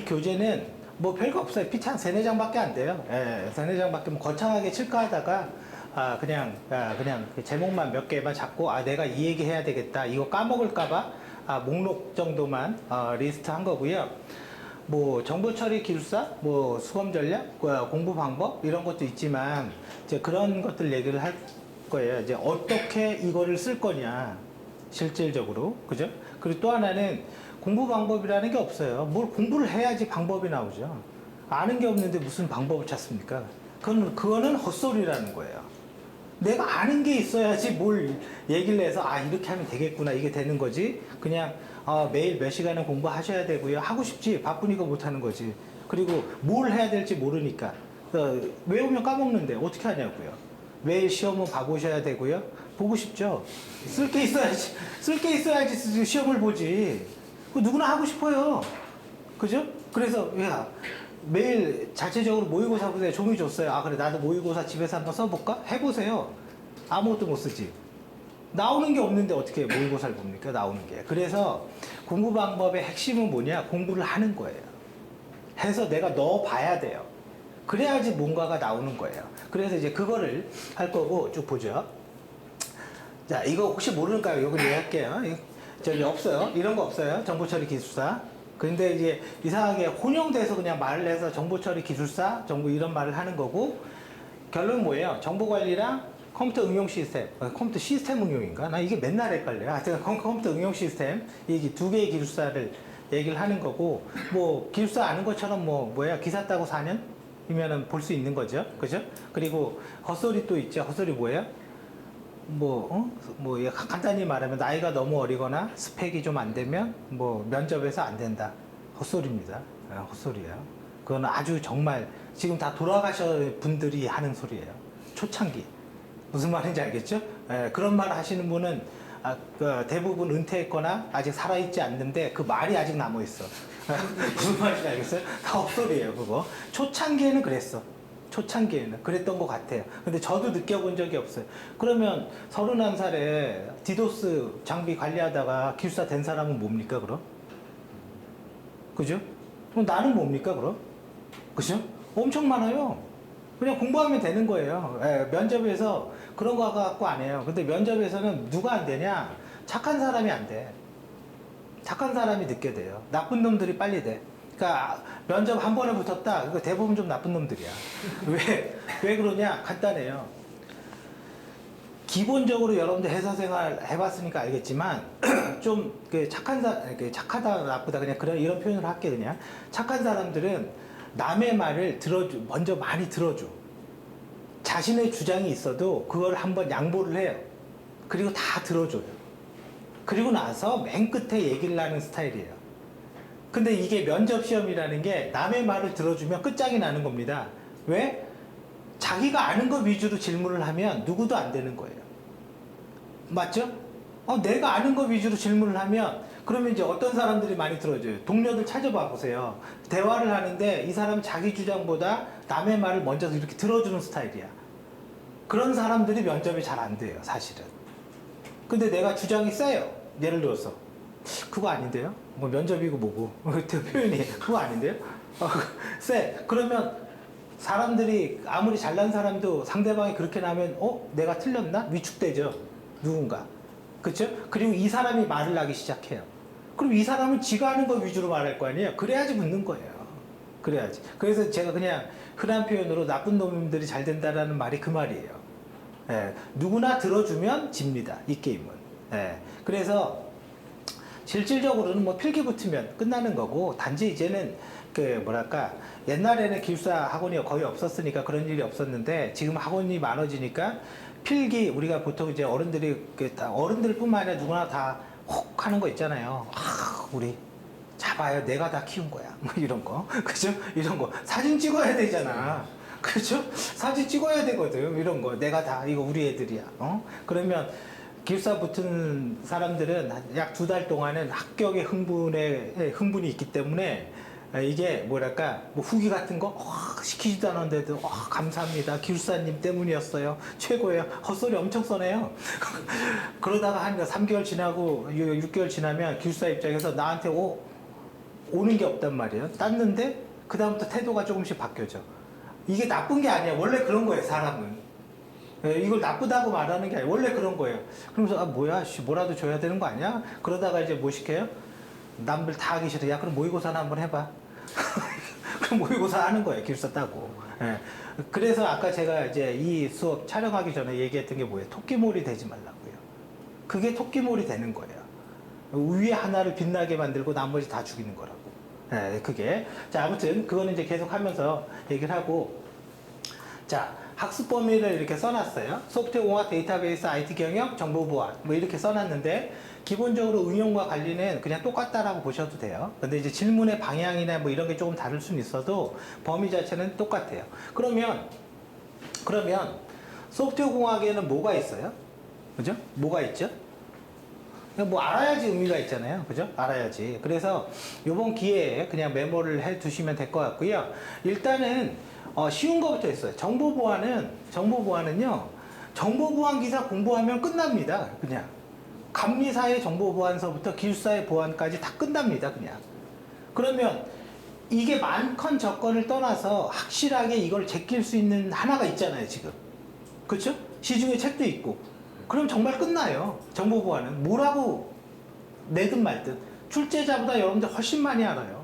교재는 뭐 별거 없어요. 피치 한 세네 장밖에 안 돼요. 예, 세네 장밖에 뭐 거창하게 칠까 하다가 그냥 그 제목만 몇 개만 잡고 내가 이 얘기 해야 되겠다. 이거 까먹을까봐 목록 정도만 리스트 한 거고요. 뭐 정보 처리 기술사, 뭐 수험 전략, 공부 방법 이런 것도 있지만 이제 그런 것들 얘기를 할 거예요. 이제 어떻게 이거를 쓸 거냐 실질적으로, 그죠? 그리고 또 하나는 공부 방법이라는 게 없어요. 뭘 공부를 해야지 방법이 나오죠. 아는 게 없는데 무슨 방법을 찾습니까? 그거는 헛소리라는 거예요. 내가 아는 게 있어야지 뭘 얘기를 해서 이렇게 하면 되겠구나 이게 되는 거지. 그냥 매일 몇 시간은 공부하셔야 되고요. 하고 싶지 바쁘니까 못하는 거지. 그리고 뭘 해야 될지 모르니까 외우면 까먹는데 어떻게 하냐고요. 매일 시험은 봐보셔야 되고요. 보고 싶죠. 쓸 게 있어야지 시험을 보지. 누구나 하고 싶어요. 그죠? 그래서 매일 자체적으로 모의고사 보세요. 종이 줬어요. 그래 나도 모의고사 집에서 한번 써볼까? 해보세요. 아무것도 못 쓰지. 나오는 게 없는데 어떻게 모의고사를 봅니까? 나오는 게. 그래서 공부 방법의 핵심은 뭐냐? 공부를 하는 거예요. 해서 내가 넣어봐야 돼요. 그래야지 뭔가가 나오는 거예요. 그래서 이제 그거를 할 거고 쭉 보죠. 자, 이거 혹시 모르니까 이거 얘기할게요. 저기 없어요. 이런 거 없어요. 정보처리 기술사. 근데 이제 이상하게 혼용돼서 그냥 말을 해서 정보처리 기술사, 정보 이런 말을 하는 거고, 결론은 뭐예요? 정보관리랑 컴퓨터 응용 시스템, 컴퓨터 시스템 응용인가? 나 이게 맨날 헷갈려요. 하여튼 컴퓨터 응용 시스템, 이 두 개의 기술사를 얘기를 하는 거고, 뭐 기술사 아는 것처럼 기사 따고 4년이면은 볼 수 있는 거죠. 그죠? 그리고 헛소리 또 있죠. 헛소리 뭐예요? 간단히 말하면 나이가 너무 어리거나 스펙이 좀 안 되면 면접에서 안 된다. 헛소리입니다. 헛소리예요. 그건 아주 정말 지금 다 돌아가신 분들이 하는 소리예요. 초창기. 무슨 말인지 알겠죠? 그런 말 하시는 분은 대부분 은퇴했거나 아직 살아있지 않는데 그 말이 아직 남아있어. 무슨 말인지 알겠어요? 다 헛소리예요, 그거. 초창기에는 그랬어. 초창기에는 그랬던 것 같아요. 근데 저도 느껴본 적이 없어요. 그러면 31살에 디도스 장비 관리하다가 기술사 된 사람은 뭡니까, 그럼? 그죠? 그럼 나는 뭡니까, 그럼? 그죠? 엄청 많아요. 그냥 공부하면 되는 거예요. 면접에서 그런 거 갖고 안 해요. 근데 면접에서는 누가 안 되냐? 착한 사람이 안 돼. 착한 사람이 늦게 돼요. 나쁜 놈들이 빨리 돼. 그러니까 면접 한 번에 붙었다. 그거 대부분 좀 나쁜 놈들이야. 왜 그러냐? 간단해요. 기본적으로 여러분들 회사 생활 해봤으니까 알겠지만 좀 착하다 나쁘다 그냥 이런 표현을 할게. 그냥 착한 사람들은 남의 말을 먼저 많이 들어줘. 자신의 주장이 있어도 그걸 한번 양보를 해요. 그리고 다 들어줘요. 그리고 나서 맨 끝에 얘기를 하는 스타일이에요. 근데 이게 면접 시험이라는 게 남의 말을 들어주면 끝장이 나는 겁니다. 왜? 자기가 아는 것 위주로 질문을 하면 누구도 안 되는 거예요. 맞죠? 내가 아는 것 위주로 질문을 하면 그러면 이제 어떤 사람들이 많이 들어줘요. 동료들 찾아봐 보세요. 대화를 하는데 이 사람은 자기 주장보다 남의 말을 먼저 이렇게 들어주는 스타일이야. 그런 사람들이 면접이 잘 안 돼요, 사실은. 근데 내가 주장이 세요. 예를 들어서 그거 아닌데요? 면접이고 뭐고 표현이 그거 아닌데요? 쎄. 그러면 사람들이 아무리 잘난 사람도 상대방이 그렇게 나면 내가 틀렸나? 위축되죠. 누군가. 그렇죠? 그리고 이 사람이 말을 하기 시작해요. 그럼 이 사람은 지가 하는 거 위주로 말할 거 아니에요? 그래야지 붙는 거예요. 그래야지. 그래서 제가 그냥 흔한 표현으로 나쁜 놈들이 잘 된다라는 말이 그 말이에요. 누구나 들어주면 집니다. 이 게임은. 그래서 실질적으로는 필기 붙으면 끝나는 거고, 단지 이제는 옛날에는 기술사 학원이 거의 없었으니까 그런 일이 없었는데 지금 학원이 많아지니까 필기 우리가 보통 이제 어른들뿐만 아니라 누구나 다 혹 하는 거 있잖아요. 우리 잡아요. 내가 다 키운 거야. 이런 거. 그죠? 이런 거. 사진 찍어야 되잖아. 그죠? 사진 찍어야 되거든. 이런 거. 내가 다 이거 우리 애들이야. 그러면 기술사 붙은 사람들은 약 2달 동안은 합격의 흥분이 있기 때문에 이게 후기 같은 거 시키지도 않았는데도 감사합니다. 기술사님 때문이었어요. 최고예요. 헛소리 엄청 써내요. 그러다가 한 3개월 지나고 6개월 지나면 기술사 입장에서 나한테 오는 게 없단 말이에요. 땄는데 그다음부터 태도가 조금씩 바뀌어져. 이게 나쁜 게 아니야. 원래 그런 거예요, 사람은. 예, 이걸 나쁘다고 말하는 게 아니라 원래 그런 거예요. 그러면서 아 뭐야, 뭐라도 줘야 되는 거 아니야? 그러다가 이제 뭐 시켜요? 남들 다 하기 싫어. 야 그럼 모의고사나 한번 해봐. 그럼 모의고사 하는 거예요, 기숙사 따고. 예. 그래서 아까 제가 이제 이 수업 촬영하기 전에 얘기했던 게 뭐예요? 토끼몰이 되지 말라고요. 그게 토끼몰이 되는 거예요. 위에 하나를 빛나게 만들고 나머지 다 죽이는 거라고. 예, 그게. 자, 아무튼 그거는 이제 계속 하면서 얘기를 하고, 자, 학습 범위를 이렇게 써놨어요. 소프트웨어공학, 데이터베이스, IT 경영, 정보 보안 뭐 이렇게 써놨는데 기본적으로 응용과 관리는 그냥 똑같다라고 보셔도 돼요. 근데 이제 질문의 방향이나 뭐 이런 게 조금 다를 수는 있어도 범위 자체는 똑같아요. 그러면 소프트웨어 공학에는 뭐가 있어요? 그죠? 뭐가 있죠? 뭐 알아야지 의미가 있잖아요. 그죠? 알아야지. 그래서 요번 기회에 그냥 메모를 해 두시면 될 것 같고요. 일단은 쉬운 거부터 했어요. 정보보안은요, 정보보안 기사 공부하면 끝납니다. 그냥. 감리사의 정보보안서부터 기술사의 보안까지 다 끝납니다. 그냥. 그러면 이게 많건 적건을 떠나서 확실하게 이걸 제낄 수 있는 하나가 있잖아요, 지금. 그렇죠? 시중에 책도 있고. 그럼 정말 끝나요. 정보보안은. 뭐라고 내든 말든. 출제자보다 여러분들 훨씬 많이 알아요.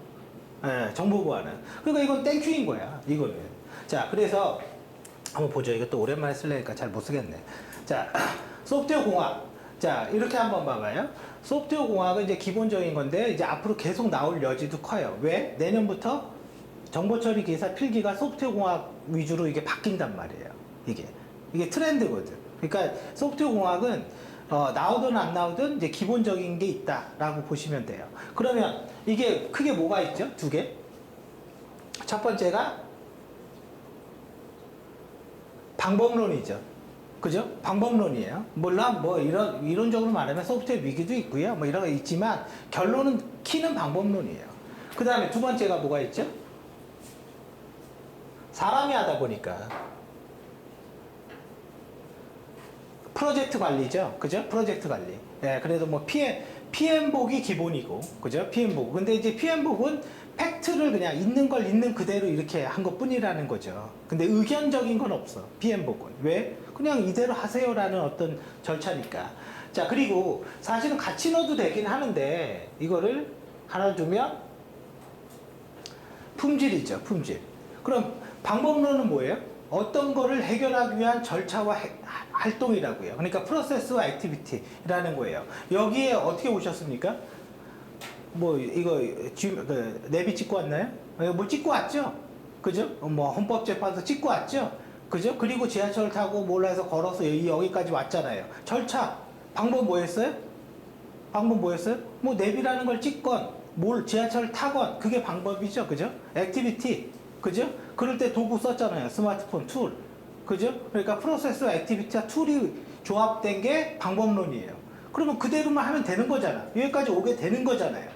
예, 정보보안은. 그러니까 이건 땡큐인 거야, 이거는. 자, 그래서 한번 보죠. 이거 또 오랜만에 쓰려니까 잘 못 쓰겠네. 자, 소프트웨어 공학. 자, 이렇게 한번 봐봐요. 소프트웨어 공학은 이제 기본적인 건데, 이제 앞으로 계속 나올 여지도 커요. 왜? 내년부터 정보처리 기사 필기가 소프트웨어 공학 위주로 이게 바뀐단 말이에요. 이게 트렌드거든. 그러니까 소프트웨어 공학은 나오든 안 나오든 이제 기본적인 게 있다라고 보시면 돼요. 그러면 이게 크게 뭐가 있죠? 두 개. 첫 번째가 방법론이죠. 그죠? 방법론이에요. 물론 뭐 이론적으로 말하면 소프트웨어 위기도 있고요. 뭐 이런 거 있지만 결론은 키는 방법론이에요. 그 다음에 두 번째가 뭐가 있죠? 사람이 하다 보니까 프로젝트 관리죠. 그죠? 프로젝트 관리. 예, 그래도 뭐 PM복이 기본이고, 그죠? PM복. 근데 이제 PM복은 팩트를 그냥 있는 걸 있는 그대로 이렇게 한 것 뿐이라는 거죠. 근데 의견적인 건 없어. PM복은. 왜? 그냥 이대로 하세요라는 어떤 절차니까. 자, 그리고 사실은 같이 넣어도 되긴 하는데, 이거를 하나 두면 품질이죠. 품질. 그럼 방법론은 뭐예요? 어떤 거를 해결하기 위한 절차와 활동이라고요. 그러니까 프로세스와 액티비티라는 거예요. 여기에 어떻게 오셨습니까? 뭐 이거 내비 찍고 왔나요? 뭐 찍고 왔죠? 그죠? 뭐 헌법재판소 찍고 왔죠? 그죠? 그리고 지하철 타고 몰라 해서 걸어서 여기까지 왔잖아요. 절차, 방법 뭐였어요? 방법 뭐였어요? 뭐 내비라는 걸 찍건 지하철 타건 그게 방법이죠. 그죠? 액티비티. 그죠? 그럴 때 도구 썼잖아요. 스마트폰 툴. 그죠? 그러니까 프로세스와 액티비티와 툴이 조합된 게 방법론이에요. 그러면 그대로만 하면 되는 거잖아. 여기까지 오게 되는 거잖아요.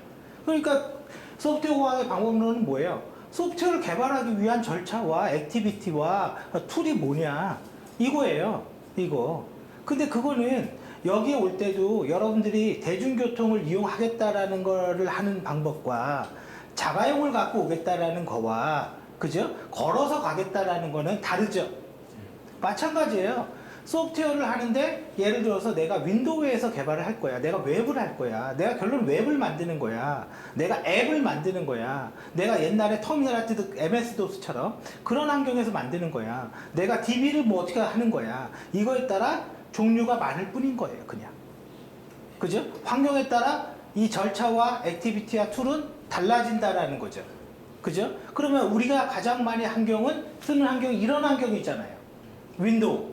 그러니까 소프트웨어 공학의 방법론은 뭐예요? 소프트웨어를 개발하기 위한 절차와 액티비티와 툴이 뭐냐? 이거예요. 이거. 근데 그거는 여기에 올 때도 여러분들이 대중교통을 이용하겠다라는 거를 하는 방법과 자가용을 갖고 오겠다라는 거와 그죠? 걸어서 가겠다라는 거는 다르죠. 마찬가지예요. 소프트웨어를 하는데 예를 들어서 내가 윈도우에서 개발을 할 거야. 내가 웹을 할 거야. 내가 결론 웹을 만드는 거야. 내가 앱을 만드는 거야. 내가 옛날에 터미널 할때도 MS-DOS처럼 그런 환경에서 만드는 거야. 내가 DB를 뭐 어떻게 하는 거야. 이거에 따라 종류가 많을 뿐인 거예요. 그냥. 그죠? 환경에 따라 이 절차와 액티비티와 툴은 달라진다라는 거죠. 그죠? 그러면 우리가 가장 많이 쓰는 환경이 이런 환경이 있잖아요. 윈도우.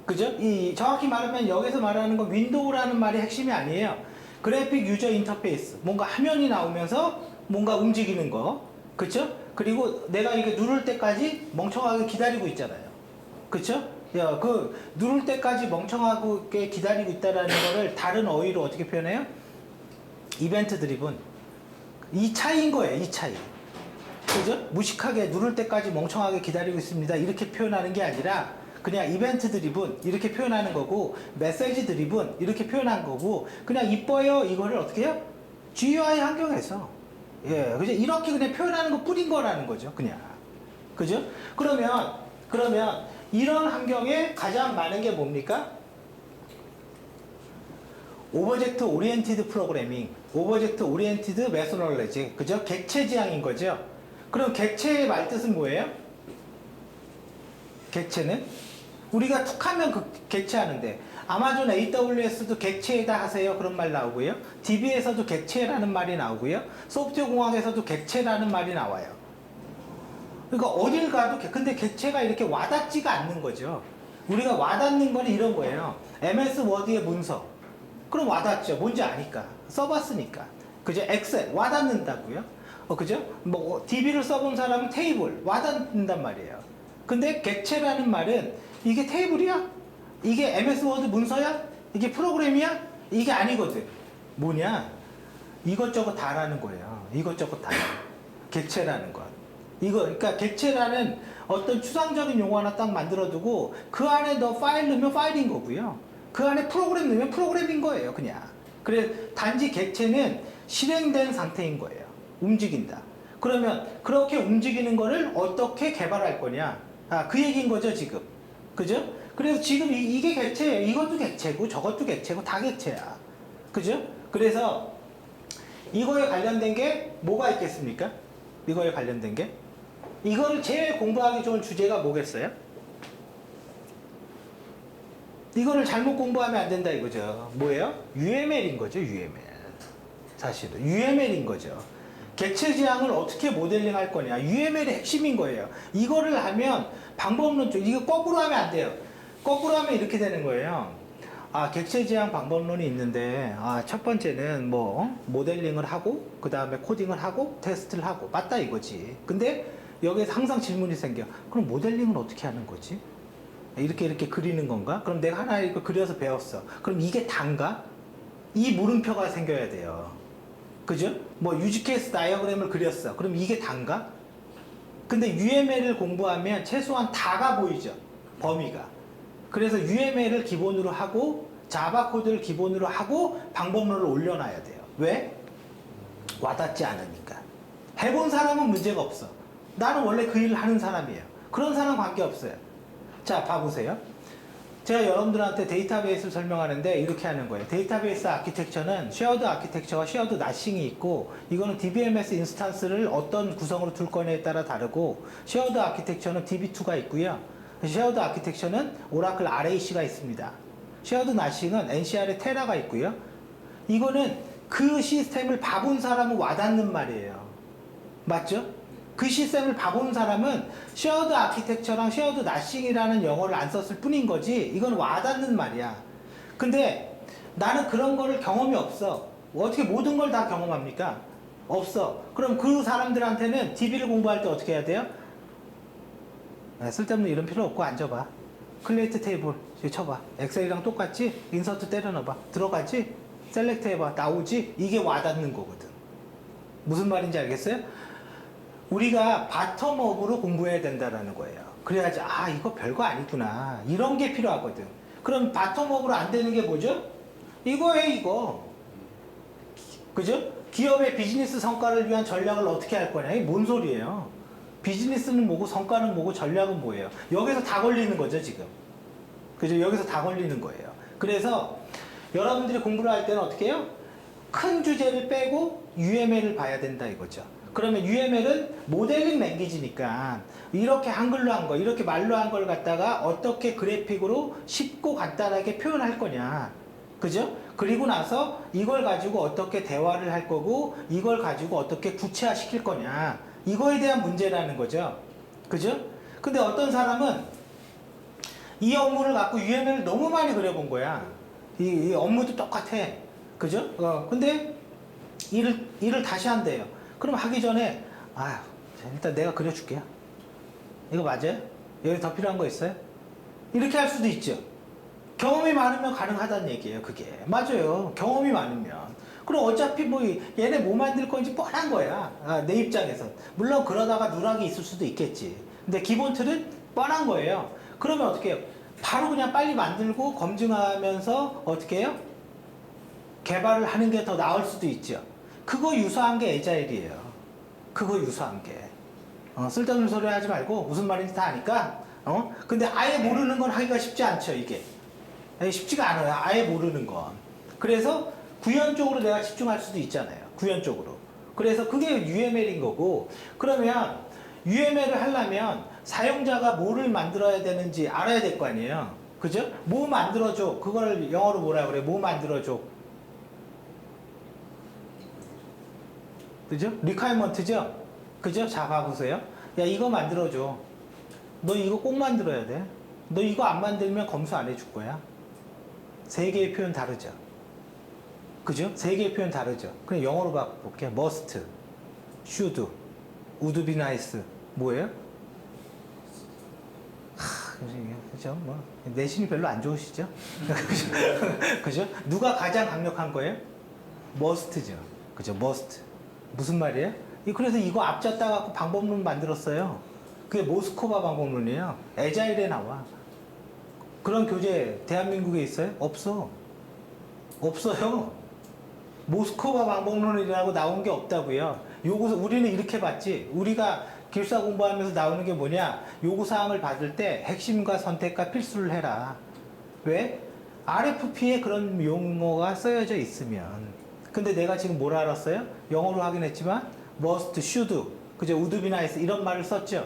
그죠? 정확히 말하면 여기서 말하는 건 윈도우라는 말이 핵심이 아니에요. 그래픽 유저 인터페이스. 뭔가 화면이 나오면서 뭔가 움직이는 거. 그쵸? 그리고 내가 이게 누를 때까지 멍청하게 기다리고 있잖아요. 그쵸? 누를 때까지 멍청하게 기다리고 있다는 거를 다른 어휘로 어떻게 표현해요? 이벤트 드리븐. 이 차이인 거예요, 이 차이. 그죠? 무식하게 누를 때까지 멍청하게 기다리고 있습니다. 이렇게 표현하는 게 아니라 그냥 이벤트 드리븐 이렇게 표현하는 거고 메시지 드리븐 이렇게 표현한 거고 그냥 이뻐요 이거를 어떻게 해요? GUI 환경에서 예, 그죠? 이렇게 그냥 표현하는 것 뿐인 거라는 거죠, 그냥. 그죠? 그러면 이런 환경에 가장 많은 게 뭡니까? 오브젝트 오리엔티드 프로그래밍, 오브젝트 오리엔티드 메소놀로지, 그죠? 객체 지향인 거죠. 그럼 객체의 말뜻은 뭐예요? 객체는 우리가 툭하면 그 객체하는데 아마존 AWS도 객체에다 하세요 그런 말 나오고요. DB에서도 객체라는 말이 나오고요. 소프트웨어 공학에서도 객체라는 말이 나와요. 그러니까 어딜 가도 근데 객체가 이렇게 와닿지가 않는 거죠. 우리가 와닿는 거는 이런 거예요. MS 워드의 문서. 그럼 와닿죠. 뭔지 아니까. 써봤으니까. 그죠? 엑셀 와닿는다고요. 그죠? 뭐 DB를 써본 사람은 테이블 와닿는단 말이에요. 근데 객체라는 말은 이게 테이블이야? 이게 MS 워드 문서야? 이게 프로그램이야? 이게 아니거든. 뭐냐? 이것저것 다라는 거예요. 이것저것 다. 객체라는 것. 그러니까 객체라는 어떤 추상적인 용어 하나 딱 만들어두고 그 안에 너 파일 넣으면 파일인 거고요. 그 안에 프로그램 넣으면 프로그램인 거예요, 그냥. 그래, 단지 객체는 실행된 상태인 거예요. 움직인다. 그러면 그렇게 움직이는 거를 어떻게 개발할 거냐? 그 얘기인 거죠, 지금. 그죠? 그래서 지금 이게 객체예요. 이것도 객체고 저것도 객체고 다 객체야. 그죠? 그래서 이거에 관련된 게 뭐가 있겠습니까? 이거에 관련된 게 이거를 제일 공부하기 좋은 주제가 뭐겠어요? 이거를 잘못 공부하면 안 된다 이거죠. 뭐예요? UML인 거죠. UML. 사실은 UML인 거죠. 객체 지향을 어떻게 모델링 할 거냐. UML의 핵심인 거예요. 이거를 하면 방법론적 이거 거꾸로 하면 안 돼요. 거꾸로 하면 이렇게 되는 거예요. 객체 지향 방법론이 있는데 첫 번째는 뭐 모델링을 하고 그 다음에 코딩을 하고 테스트를 하고 맞다 이거지. 근데 여기에서 항상 질문이 생겨. 그럼 모델링은 어떻게 하는 거지? 이렇게 그리는 건가? 그럼 내가 하나 이거 그려서 배웠어. 그럼 이게 단가? 이 물음표가 생겨야 돼요. 그죠? 뭐 유즈케이스 다이어그램을 그렸어. 그럼 이게 단가? 근데 UML을 공부하면 최소한 다가 보이죠. 범위가. 그래서 UML을 기본으로 하고 자바 코드를 기본으로 하고 방법론을 올려놔야 돼요. 왜? 와닿지 않으니까. 해본 사람은 문제가 없어. 나는 원래 그 일을 하는 사람이에요. 그런 사람 관계없어요. 자, 봐보세요. 제가 여러분들한테 데이터베이스를 설명하는데 이렇게 하는 거예요. 데이터베이스 아키텍처는 쉐어드 아키텍처와 쉐어드 나싱이 있고 이거는 DBMS 인스턴스를 어떤 구성으로 둘 거냐에 따라 다르고 쉐어드 아키텍처는 DB2가 있고요. 쉐어드 아키텍처는 오라클 RAC가 있습니다. 쉐어드 나싱은 NCR의 테라가 있고요. 이거는 그 시스템을 봐본 사람은 와닿는 말이에요. 맞죠? 그 시스템을 봐본 사람은 쉐어드 아키텍처랑 쉐어드 나싱이라는 영어를 안 썼을 뿐인 거지 이건 와닿는 말이야. 근데 나는 그런 거를 경험이 없어. 어떻게 모든 걸 다 경험합니까? 없어. 그럼 그 사람들한테는 DB를 공부할 때 어떻게 해야 돼요? 쓸데없는 이런 필요 없고 앉아봐. 클리에이트 테이블 쳐봐. 엑셀이랑 똑같지? 인서트 때려 넣어봐. 들어가지? 셀렉트 해봐. 나오지? 이게 와닿는 거거든. 무슨 말인지 알겠어요? 우리가 바텀업으로 공부해야 된다는 거예요. 그래야지 이거 별거 아니구나 이런 게 필요하거든. 그럼 바텀업으로 안 되는 게 뭐죠? 이거예요. 이거. 그죠? 기업의 비즈니스 성과를 위한 전략을 어떻게 할 거냐. 이게 뭔 소리예요? 비즈니스는 뭐고 성과는 뭐고 전략은 뭐예요? 여기서 다 걸리는 거죠 지금. 그죠? 여기서 다 걸리는 거예요. 그래서 여러분들이 공부를 할 때는 어떻게 해요? 큰 주제를 빼고 UML을 봐야 된다 이거죠. 그러면 UML은 모델링 랭귀지니까 이렇게 한글로 한 거, 이렇게 말로 한 걸 갖다가 어떻게 그래픽으로 쉽고 간단하게 표현할 거냐. 그죠? 그리고 나서 이걸 가지고 어떻게 대화를 할 거고 이걸 가지고 어떻게 구체화 시킬 거냐. 이거에 대한 문제라는 거죠. 그죠? 근데 어떤 사람은 이 업무를 갖고 UML을 너무 많이 그려본 거야. 이 업무도 똑같아. 그죠? 근데 일을 다시 한대요. 그럼 하기 전에 일단 내가 그려줄게요. 이거 맞아요? 여기 더 필요한 거 있어요? 이렇게 할 수도 있죠. 경험이 많으면 가능하다는 얘기예요. 그게 맞아요. 경험이 많으면. 그럼 어차피 뭐 얘네 뭐 만들 건지 뻔한 거야. 내 입장에서. 물론 그러다가 누락이 있을 수도 있겠지. 근데 기본 틀은 뻔한 거예요. 그러면 어떻게 해요? 바로 그냥 빨리 만들고 검증하면서 어떻게 해요? 개발을 하는 게 더 나을 수도 있죠. 그거 유사한 게 애자일이에요. 그거 유사한 게. 쓸데없는 소리 하지 말고 무슨 말인지 다 아니까. 근데 아예 모르는 건 하기가 쉽지 않죠, 이게. 쉽지가 않아요, 아예 모르는 건. 그래서 구현적으로 내가 집중할 수도 있잖아요, 구현적으로. 그래서 그게 UML인 거고, 그러면 UML을 하려면 사용자가 뭐를 만들어야 되는지 알아야 될 거 아니에요. 그죠? 뭐 만들어줘. 그걸 영어로 뭐라 그래? 뭐 만들어줘. 그죠? 리콰이먼트죠? 그죠? 자, 봐보세요. 야, 이거 만들어줘. 너 이거 꼭 만들어야 돼. 너 이거 안 만들면 검수 안 해줄 거야. 세 개의 표현 다르죠? 그죠? 세 개의 표현 다르죠? 그냥 영어로 바꿔볼게요. must, should, would be nice. 뭐예요? 그죠? 뭐, 내신이 별로 안 좋으시죠? 그죠? 그죠? 누가 가장 강력한 거예요? must죠. 그죠? must. 무슨 말이에요? 그래서 이거 앞잡다 갖고 방법론 만들었어요. 그게 모스코바 방법론이에요. 에자일에 나와. 그런 교재 대한민국에 있어요? 없어. 없어요. 모스코바 방법론이라고 나온 게 없다고요. 요구서 우리는 이렇게 봤지. 우리가 기술사 공부하면서 나오는 게 뭐냐? 요구사항을 받을 때 핵심과 선택과 필수를 해라. 왜? RFP에 그런 용어가 쓰여져 있으면. 근데 내가 지금 뭘 알았어요? 영어로 하긴 했지만 must, should, 그죠? would be nice 이런 말을 썼죠.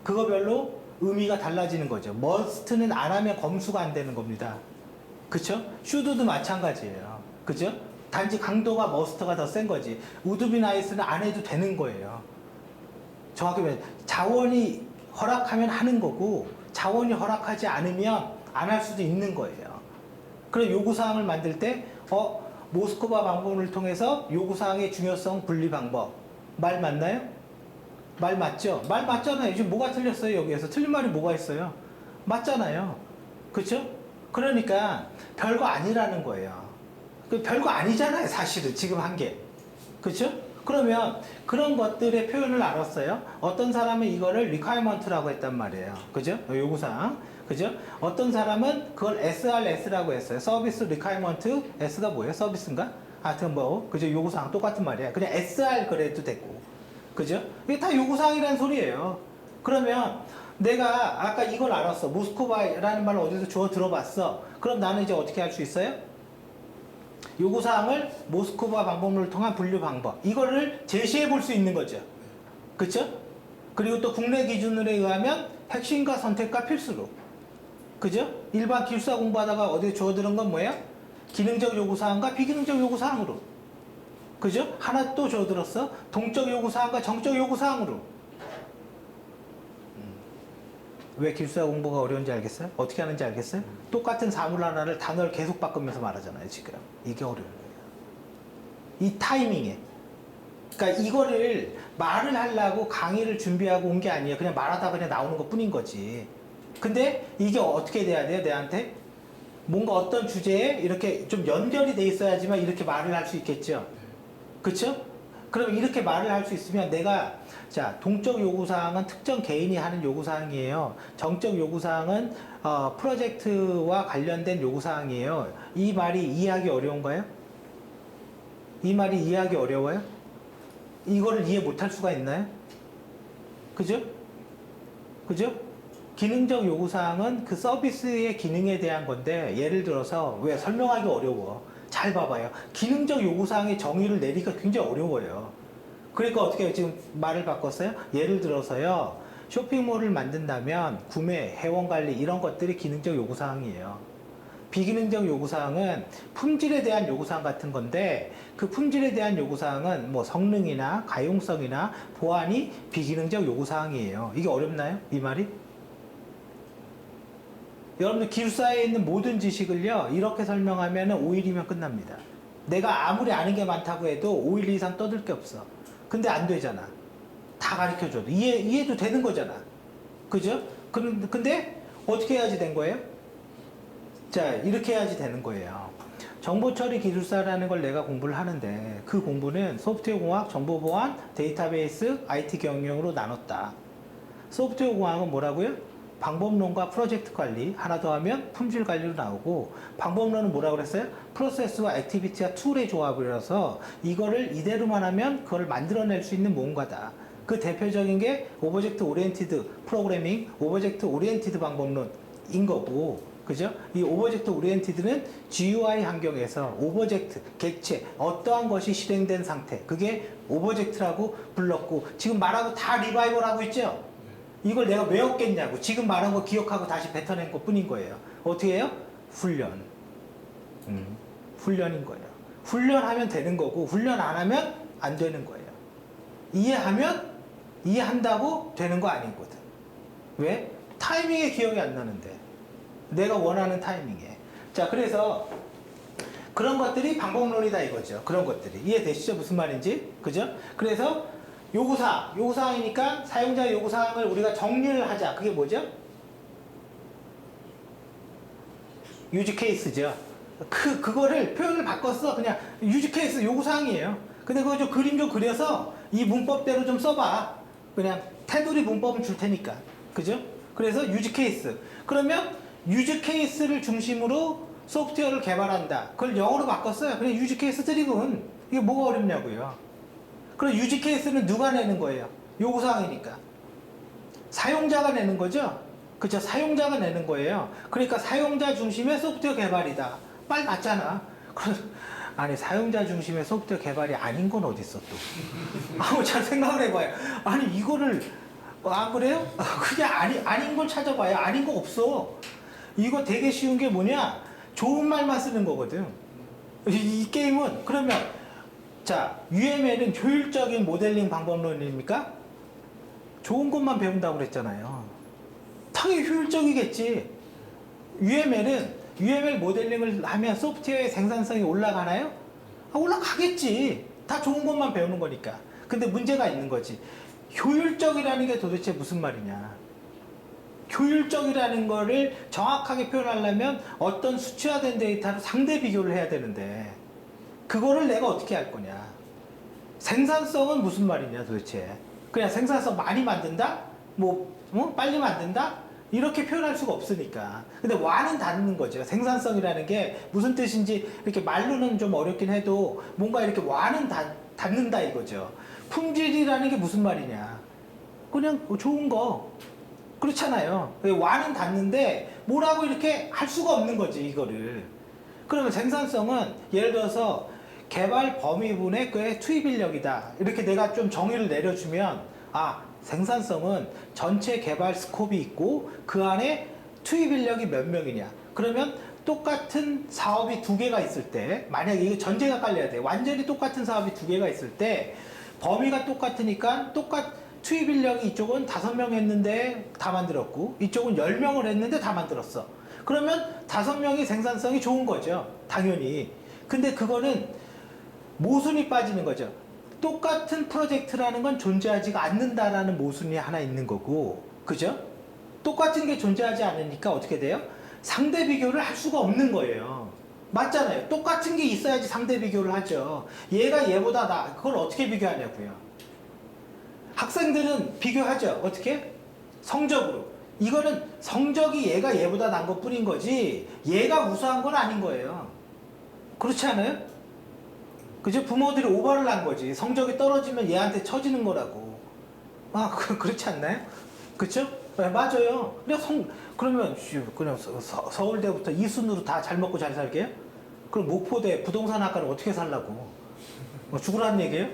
그거 별로 의미가 달라지는 거죠. must는 안 하면 검수가 안 되는 겁니다. 그쵸? should도 마찬가지예요. 그죠? 단지 강도가 must가 더 센 거지. would be nice는 안 해도 되는 거예요. 정확히 말하면 자원이 허락하면 하는 거고 자원이 허락하지 않으면 안 할 수도 있는 거예요. 그럼 요구사항을 만들 때 모스코바 방법을 통해서 요구사항의 중요성 분리 방법 말 맞나요? 말 맞죠? 말 맞잖아요. 지금 뭐가 틀렸어요? 여기에서 틀린 말이 뭐가 있어요? 맞잖아요. 그쵸? 그러니까 별거 아니라는 거예요. 별거 아니잖아요, 사실은 지금 한 게. 그쵸? 그러면 그런 것들의 표현을 알았어요. 어떤 사람은 이거를 requirement라고 했단 말이에요. 그죠? 요구사항. 그죠? 어떤 사람은 그걸 SRS라고 했어요. 서비스 리콰이먼트. S가 뭐예요? 서비스인가? 하여튼 뭐, 그죠? 요구사항 똑같은 말이야. 그냥 SR 그래도 되고. 그죠? 이게 다 요구사항이라는 소리예요. 그러면 내가 아까 이걸 알았어. 모스코바라는 말을 어디서 주워 들어봤어. 그럼 나는 이제 어떻게 할 수 있어요? 요구사항을 모스코바 방법론을 통한 분류 방법. 이거를 제시해 볼 수 있는 거죠. 그쵸? 그리고 또 국내 기준으로 의하면 핵심과 선택과 필수로. 그죠? 일반 기술사 공부하다가 어디에 주워들은 건 뭐예요? 기능적 요구사항과 비기능적 요구사항으로. 그죠? 하나 또 주워들었어. 동적 요구사항과 정적 요구사항으로. 왜 기술사 공부가 어려운지 알겠어요? 어떻게 하는지 알겠어요? 똑같은 사물 하나를 단어를 계속 바꾸면서 말하잖아요, 지금. 이게 어려운 거예요. 이 타이밍에. 그러니까 이거를 말을 하려고 강의를 준비하고 온 게 아니에요. 그냥 말하다 그냥 나오는 것 뿐인 거지. 근데 이게 어떻게 돼야 돼요, 내한테? 뭔가 어떤 주제에 이렇게 좀 연결이 돼 있어야지만 이렇게 말을 할 수 있겠죠. 그쵸? 그럼 이렇게 말을 할 수 있으면 내가, 자, 동적 요구사항은 특정 개인이 하는 요구사항이에요. 정적 요구사항은 프로젝트와 관련된 요구사항이에요. 이 말이 이해하기 어려운가요? 이 말이 이해하기 어려워요? 이거를 이해 못할 수가 있나요? 그죠? 그죠? 기능적 요구사항은 그 서비스의 기능에 대한 건데, 예를 들어서 왜 설명하기 어려워? 잘 봐봐요. 기능적 요구사항의 정의를 내리기가 굉장히 어려워요. 그러니까 어떻게 해요? 지금 말을 바꿨어요? 예를 들어서요, 쇼핑몰을 만든다면 구매, 회원관리 이런 것들이 기능적 요구사항이에요. 비기능적 요구사항은 품질에 대한 요구사항 같은 건데, 그 품질에 대한 요구사항은 뭐 성능이나 가용성이나 보안이 비기능적 요구사항이에요. 이게 어렵나요? 이 말이? 여러분들 기술사에 있는 모든 지식을요, 이렇게 설명하면 5일이면 끝납니다. 내가 아무리 아는 게 많다고 해도 5일 이상 떠들 게 없어. 근데 안 되잖아. 다 가르쳐줘도. 이해도 되는 거잖아. 그죠? 근데 어떻게 해야지 된 거예요? 자, 이렇게 해야지 되는 거예요. 정보처리 기술사라는 걸 내가 공부를 하는데, 그 공부는 소프트웨어 공학, 정보보안, 데이터베이스, IT 경영으로 나눴다. 소프트웨어 공학은 뭐라고요? 방법론과 프로젝트 관리, 하나 더 하면 품질 관리로 나오고, 방법론은 뭐라고 그랬어요? 프로세스와 액티비티와 툴의 조합이라서 이거를 이대로만 하면 그걸 만들어낼 수 있는 뭔가다. 그 대표적인 게 오브젝트 오리엔티드 프로그래밍, 오브젝트 오리엔티드 방법론인 거고, 그죠? 이 오브젝트 오리엔티드는 GUI 환경에서 오브젝트, 객체, 어떠한 것이 실행된 상태, 그게 오브젝트라고 불렀고, 지금 말하고 다 리바이벌 하고 있죠? 이걸 내가 왜 얻겠냐고, 지금 말한 거 기억하고 다시 뱉어낸 것 뿐인 거예요. 어떻게 해요? 훈련. 훈련인 거예요. 훈련하면 되는 거고, 훈련 안 하면 안 되는 거예요. 이해하면 이해한다고 되는 거 아니거든. 왜? 타이밍에 기억이 안 나는데. 내가 원하는 타이밍에. 자, 그래서 그런 것들이 방법론이다 이거죠. 그런 것들이. 이해되시죠? 무슨 말인지? 그죠? 그래서 요구사항이니까 사용자 요구사항을 우리가 정리를 하자. 그게 뭐죠? 유즈 케이스죠. 그거를 표현을 바꿨어. 그냥 유즈 케이스 요구사항이에요. 근데 그거 좀 그림 좀 그려서 이 문법대로 좀 써봐. 그냥 테두리 문법은 줄 테니까. 그죠? 그래서 유즈 케이스. 그러면 유즈 케이스를 중심으로 소프트웨어를 개발한다. 그걸 영어로 바꿨어요. 그냥 유즈 케이스 드리븐. 이게 뭐가 어렵냐고요. 그럼 유즈 케이스는 누가 내는 거예요? 요구사항이니까. 사용자가 내는 거죠? 그죠? 사용자가 내는 거예요. 그러니까 사용자 중심의 소프트웨어 개발이다. 빨리 맞잖아. 아니, 사용자 중심의 소프트웨어 개발이 아닌 건 어딨어 또. 잘 생각을 해봐요. 아니, 이거를 안 그래요? 그게 아닌 걸 찾아봐요. 아닌 거 없어. 이거 되게 쉬운 게 뭐냐? 좋은 말만 쓰는 거거든. 이 게임은 그러면 자, UML은 효율적인 모델링 방법론입니까? 좋은 것만 배운다고 그랬잖아요. 당연히 효율적이겠지. UML 모델링을 하면 소프트웨어의 생산성이 올라가나요? 올라가겠지. 다 좋은 것만 배우는 거니까. 근데 문제가 있는 거지. 효율적이라는 게 도대체 무슨 말이냐. 효율적이라는 거를 정확하게 표현하려면 어떤 수치화된 데이터로 상대 비교를 해야 되는데 그거를 내가 어떻게 할 거냐. 생산성은 무슨 말이냐 도대체. 그냥 생산성 많이 만든다? 빨리 만든다? 이렇게 표현할 수가 없으니까. 근데 와는 닿는 거죠. 생산성이라는 게 무슨 뜻인지 이렇게 말로는 좀 어렵긴 해도 뭔가 이렇게 와는 닿는다 이거죠. 품질이라는 게 무슨 말이냐. 그냥 좋은 거. 그렇잖아요. 와는 닿는데 뭐라고 이렇게 할 수가 없는 거지 이거를. 그러면 생산성은 예를 들어서 개발 범위분의 꽤 투입 인력이다. 이렇게 내가 좀 정의를 내려주면 생산성은 전체 개발 스콥이 있고 그 안에 투입 인력이 몇 명이냐. 그러면 똑같은 사업이 두 개가 있을 때 만약에 이거 전제가 깔려야 돼. 완전히 똑같은 사업이 두 개가 있을 때 범위가 똑같으니까 투입 인력이 이쪽은 5명 했는데 다 만들었고 이쪽은 10명을 했는데 다 만들었어. 그러면 5명이 생산성이 좋은 거죠. 당연히. 근데 그거는 모순이 빠지는 거죠. 똑같은 프로젝트라는 건 존재하지가 않는다라는 모순이 하나 있는 거고, 그죠? 똑같은 게 존재하지 않으니까 어떻게 돼요? 상대 비교를 할 수가 없는 거예요. 맞잖아요. 똑같은 게 있어야지 상대 비교를 하죠. 얘가 얘보다 그걸 어떻게 비교하냐고요. 학생들은 비교하죠. 어떻게? 성적으로. 이거는 성적이 얘가 얘보다 난 것 뿐인 거지 얘가 우수한 건 아닌 거예요. 그렇지 않아요? 그죠? 부모들이 오버를 한 거지. 성적이 떨어지면 얘한테 처지는 거라고. 그렇지 않나요? 그쵸? 네, 맞아요. 그러면 그냥 서울대부터 이순으로 다 잘 먹고 잘 살게요? 그럼 목포대 부동산학과는 어떻게 살라고? 죽으라는 얘기예요?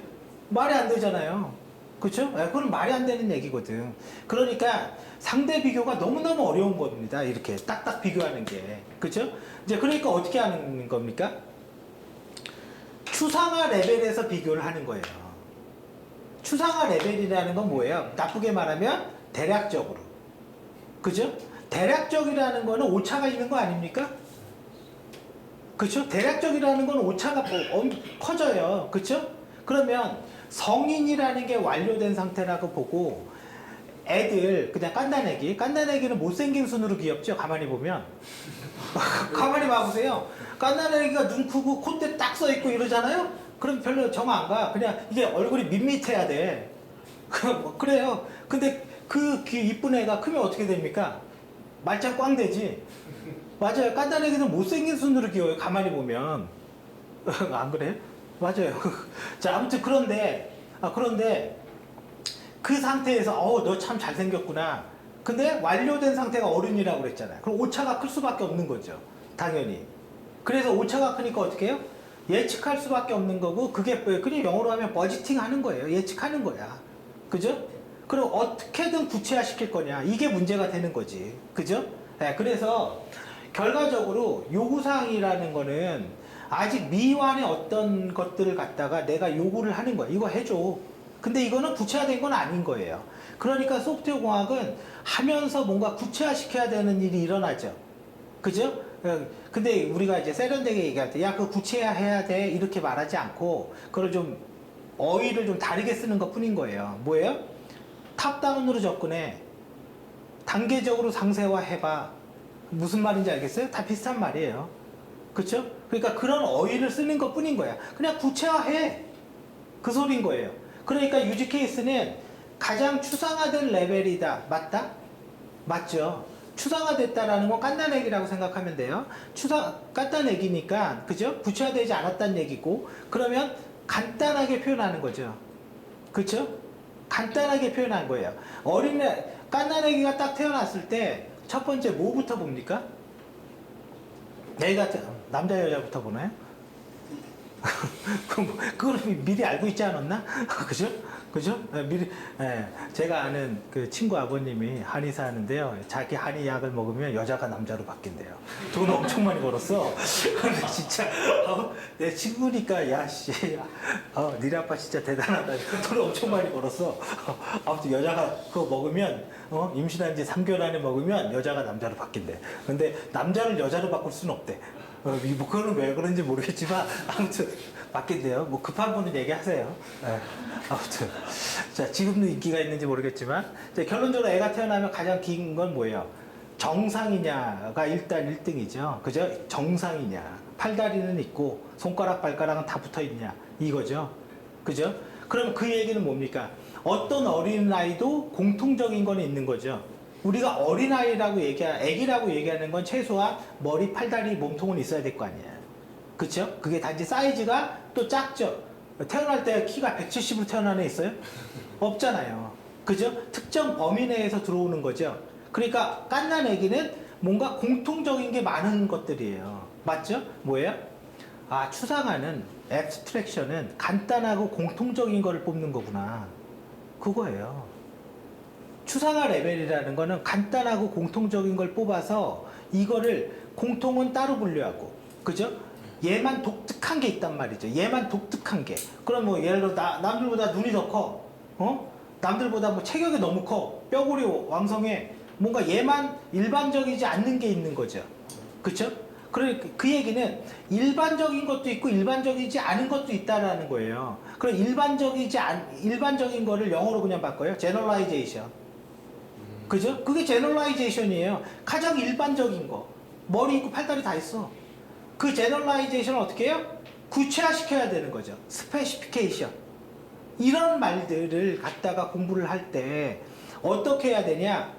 말이 안 되잖아요. 그쵸? 네, 그건 말이 안 되는 얘기거든. 그러니까 상대 비교가 너무너무 어려운 겁니다. 이렇게 딱딱 비교하는 게. 그쵸? 이제 그러니까 어떻게 하는 겁니까? 추상화 레벨에서 비교를 하는 거예요. 추상화 레벨이라는 건 뭐예요? 나쁘게 말하면 대략적으로. 그죠? 대략적이라는 거는 오차가 있는 거 아닙니까? 그쵸? 대략적이라는 건 오차가 커져요. 그쵸? 그러면 성인이라는 게 완료된 상태라고 보고 애들 그냥 깐난애기는 못생긴 순으로 귀엽죠? 가만히 보면 가만히 봐보세요. 깐난애기가 눈 크고 콧대 딱 써있고 이러잖아요? 그럼 별로 정 안 가. 그냥 이게 얼굴이 밋밋해야 돼. 그래요. 근데 그 이쁜 애가 크면 어떻게 됩니까? 말짱 꽝 되지. 맞아요. 깐난애기는 못생긴 순으로 귀여워요. 가만히 보면. 안 그래요? 맞아요. 자, 아무튼 그런데 그 상태에서 너 참 잘생겼구나. 근데 완료된 상태가 어른이라고 그랬잖아요. 그럼 오차가 클 수밖에 없는 거죠. 당연히. 그래서 오차가 크니까 어떻게 해요? 예측할 수밖에 없는 거고, 그게 그냥 영어로 하면 버지팅 하는 거예요. 예측하는 거야. 그죠? 그럼 어떻게든 구체화시킬 거냐. 이게 문제가 되는 거지. 그죠? 네, 그래서 결과적으로 요구사항이라는 거는 아직 미완의 어떤 것들을 갖다가 내가 요구를 하는 거야. 이거 해줘. 근데 이거는 구체화된 건 아닌 거예요. 그러니까 소프트웨어 공학은 하면서 뭔가 구체화시켜야 되는 일이 일어나죠. 그죠? 근데 우리가 이제 세련되게 얘기할 때, 야, 그거 구체화해야 돼. 이렇게 말하지 않고, 그걸 좀, 어휘를 좀 다르게 쓰는 것 뿐인 거예요. 뭐예요? 탑다운으로 접근해. 단계적으로 상세화해봐. 무슨 말인지 알겠어요? 다 비슷한 말이에요. 그쵸? 그러니까 그런 어휘를 쓰는 것 뿐인 거야. 그냥 구체화해. 그 소린 거예요. 그러니까 유지 케이스는 가장 추상화된 레벨이다. 맞다? 맞죠? 추상화됐다라는 건 깐난애기라고 생각하면 돼요. 깐난애기니까, 그죠? 구체화되지 않았다는 얘기고, 그러면 간단하게 표현하는 거죠. 그쵸? 간단하게 표현한 거예요. 깐난애기가 딱 태어났을 때, 첫 번째 뭐부터 봅니까? 남자, 여자부터 보나요? 그걸 미리 알고 있지 않았나? 그죠? 그죠? 미리, 제가 아는 그 친구 아버님이 한의사 하는데요. 자기 한의약을 먹으면 여자가 남자로 바뀐대요. 돈 엄청 많이 벌었어. 근데 진짜, 내 친구니까, 야, 씨. 니네 아빠 진짜 대단하다. 돈 엄청 많이 벌었어. 아무튼 여자가 그거 먹으면, 임신한 지 3개월 안에 먹으면 여자가 남자로 바뀐대. 근데 남자를 여자로 바꿀 수는 없대. 뭐 그거는 왜 그런지 모르겠지만 아무튼 바뀐대요. 뭐 급한 분은 얘기하세요. 네. 아무튼 자, 지금도 인기가 있는지 모르겠지만 결론적으로 애가 태어나면 가장 긴 건 뭐예요? 정상이냐가 일단 1등이죠. 그죠? 정상이냐. 팔다리는 있고 손가락 발가락은 다 붙어 있냐 이거죠. 그죠? 그럼 그 얘기는 뭡니까? 어떤 어린아이도 공통적인 건 있는 거죠. 우리가 어린아이라고 애기라고 얘기하는 건 최소한 머리, 팔다리, 몸통은 있어야 될 거 아니에요. 그쵸? 그게 단지 사이즈가 또 작죠? 태어날 때 키가 170으로 태어난 애 있어요? 없잖아요. 그죠? 특정 범위 내에서 들어오는 거죠. 그러니까 갓난 애기는 뭔가 공통적인 게 많은 것들이에요. 맞죠? 뭐예요? 추상화는, 앱스트랙션은 간단하고 공통적인 거를 뽑는 거구나. 그거예요. 추상화 레벨이라는 거는 간단하고 공통적인 걸 뽑아서 이거를 공통은 따로 분류하고, 그죠? 얘만 독특한 게 있단 말이죠. 얘만 독특한 게. 그럼 뭐 예를 들어 남들보다 눈이 더 커. 남들보다 뭐 체격이 너무 커. 뼈골이 왕성해. 뭔가 얘만 일반적이지 않는 게 있는 거죠. 그쵸? 그러니까 그 얘기는 일반적인 것도 있고 일반적이지 않은 것도 있다라는 거예요. 그럼 일반적인 거를 영어로 그냥 바꿔요. generalization. 그죠? 그게 제너럴라이제이션이에요. 가장 일반적인 거. 머리 있고 팔다리 다 있어. 그 제너럴라이제이션을 어떻게 해요? 구체화시켜야 되는 거죠. 스페시피케이션. 이런 말들을 갖다가 공부를 할 때 어떻게 해야 되냐?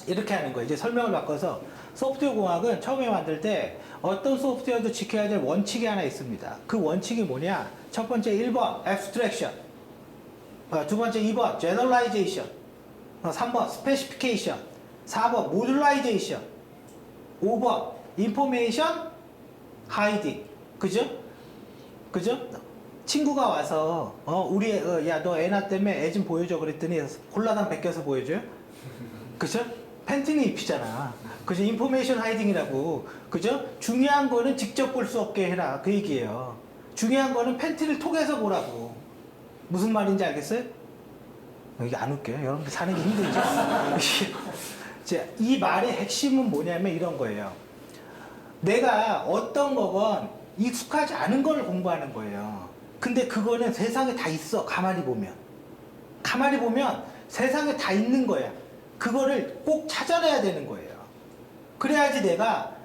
이렇게 하는 거예요. 이제 설명을 바꿔서 소프트웨어 공학은 처음에 만들 때 어떤 소프트웨어도 지켜야 될 원칙이 하나 있습니다. 그 원칙이 뭐냐? 첫 번째 1번 abstraction. 두 번째 2번 generalization. 3번 스페시피케이션, 4번 모듈라이제이션, 5번 인포메이션 하이딩. 그죠? 그죠? 친구가 와서 야, 너 애 낳았다며 애 좀 보여줘 그랬더니 콜라당 벗겨서 보여줘요? 그죠? 팬티는 입히잖아. 그죠? 인포메이션 하이딩이라고. 그죠? 중요한 거는 직접 볼 수 없게 해라. 그 얘기예요. 중요한 거는 팬티를 톡에서 보라고. 무슨 말인지 알겠어요? 이게 안 웃겨요? 여러분들 사는 게 힘들죠? 이 말의 핵심은 뭐냐면 이런 거예요. 내가 어떤 거건 익숙하지 않은 걸 공부하는 거예요. 근데 그거는 세상에 다 있어. 가만히 보면. 가만히 보면 세상에 다 있는 거야. 그거를 꼭 찾아내야 되는 거예요. 그래야지 내가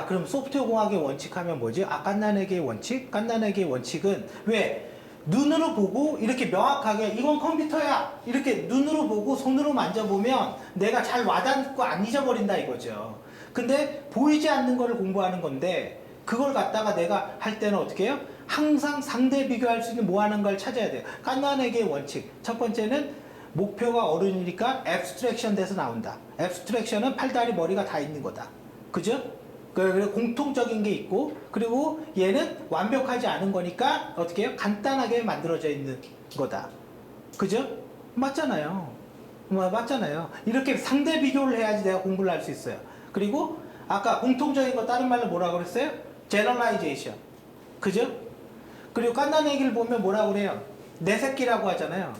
그럼 소프트웨어 공학의 원칙 하면 뭐지? 깐난애기의 원칙? 깐난애기의 원칙은 왜? 눈으로 보고 이렇게 명확하게 이건 컴퓨터야 이렇게 눈으로 보고 손으로 만져보면 내가 잘 와닿고 안 잊어버린다 이거죠. 근데 보이지 않는 거를 공부하는 건데 그걸 갖다가 내가 할 때는 어떻게 해요? 항상 상대 비교할 수 있는 뭐 하는 걸 찾아야 돼요. 깐난애기의 원칙 첫 번째는 목표가 어른이니까 abstraction 돼서 나온다. abstraction은 팔다리 머리가 다 있는 거다. 그죠? 그리고 공통적인 게 있고, 그리고 얘는 완벽하지 않은 거니까 어떻게 해요? 간단하게 만들어져 있는 거다. 그죠? 맞잖아요. 맞잖아요. 이렇게 상대 비교를 해야지 내가 공부를 할 수 있어요. 그리고 아까 공통적인 거 다른 말로 뭐라고 그랬어요? generalization. 그죠? 그리고 깐난 얘기를 보면 뭐라고 그래요? 내 새끼라고 하잖아요.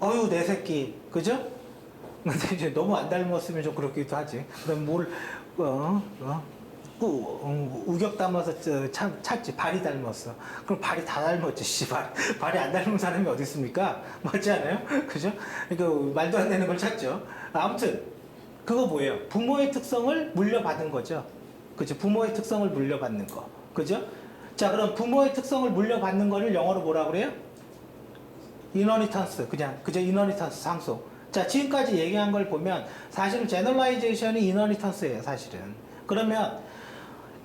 어휴, 내 새끼. 그죠? 근데 이제 너무 안 닮았으면 좀 그렇기도 하지. 그럼 뭘, 우격 담아서 찾지. 발이 닮았어. 그럼 발이 다 닮았지, 씨발. 발이 안 닮은 사람이 어디 있습니까? 맞지 않아요? 그죠? 그러니까 말도 안 되는 걸 찾죠. 아무튼, 그거 뭐예요? 부모의 특성을 물려받은 거죠. 그죠? 부모의 특성을 물려받는 거. 그죠? 자, 그럼 부모의 특성을 물려받는 거를 영어로 뭐라 그래요? 이너니턴스. 그죠? 이너니턴스 상속. 자, 지금까지 얘기한 걸 보면 사실은 제너럴라이제이션이 이너니턴스예요, 사실은. 그러면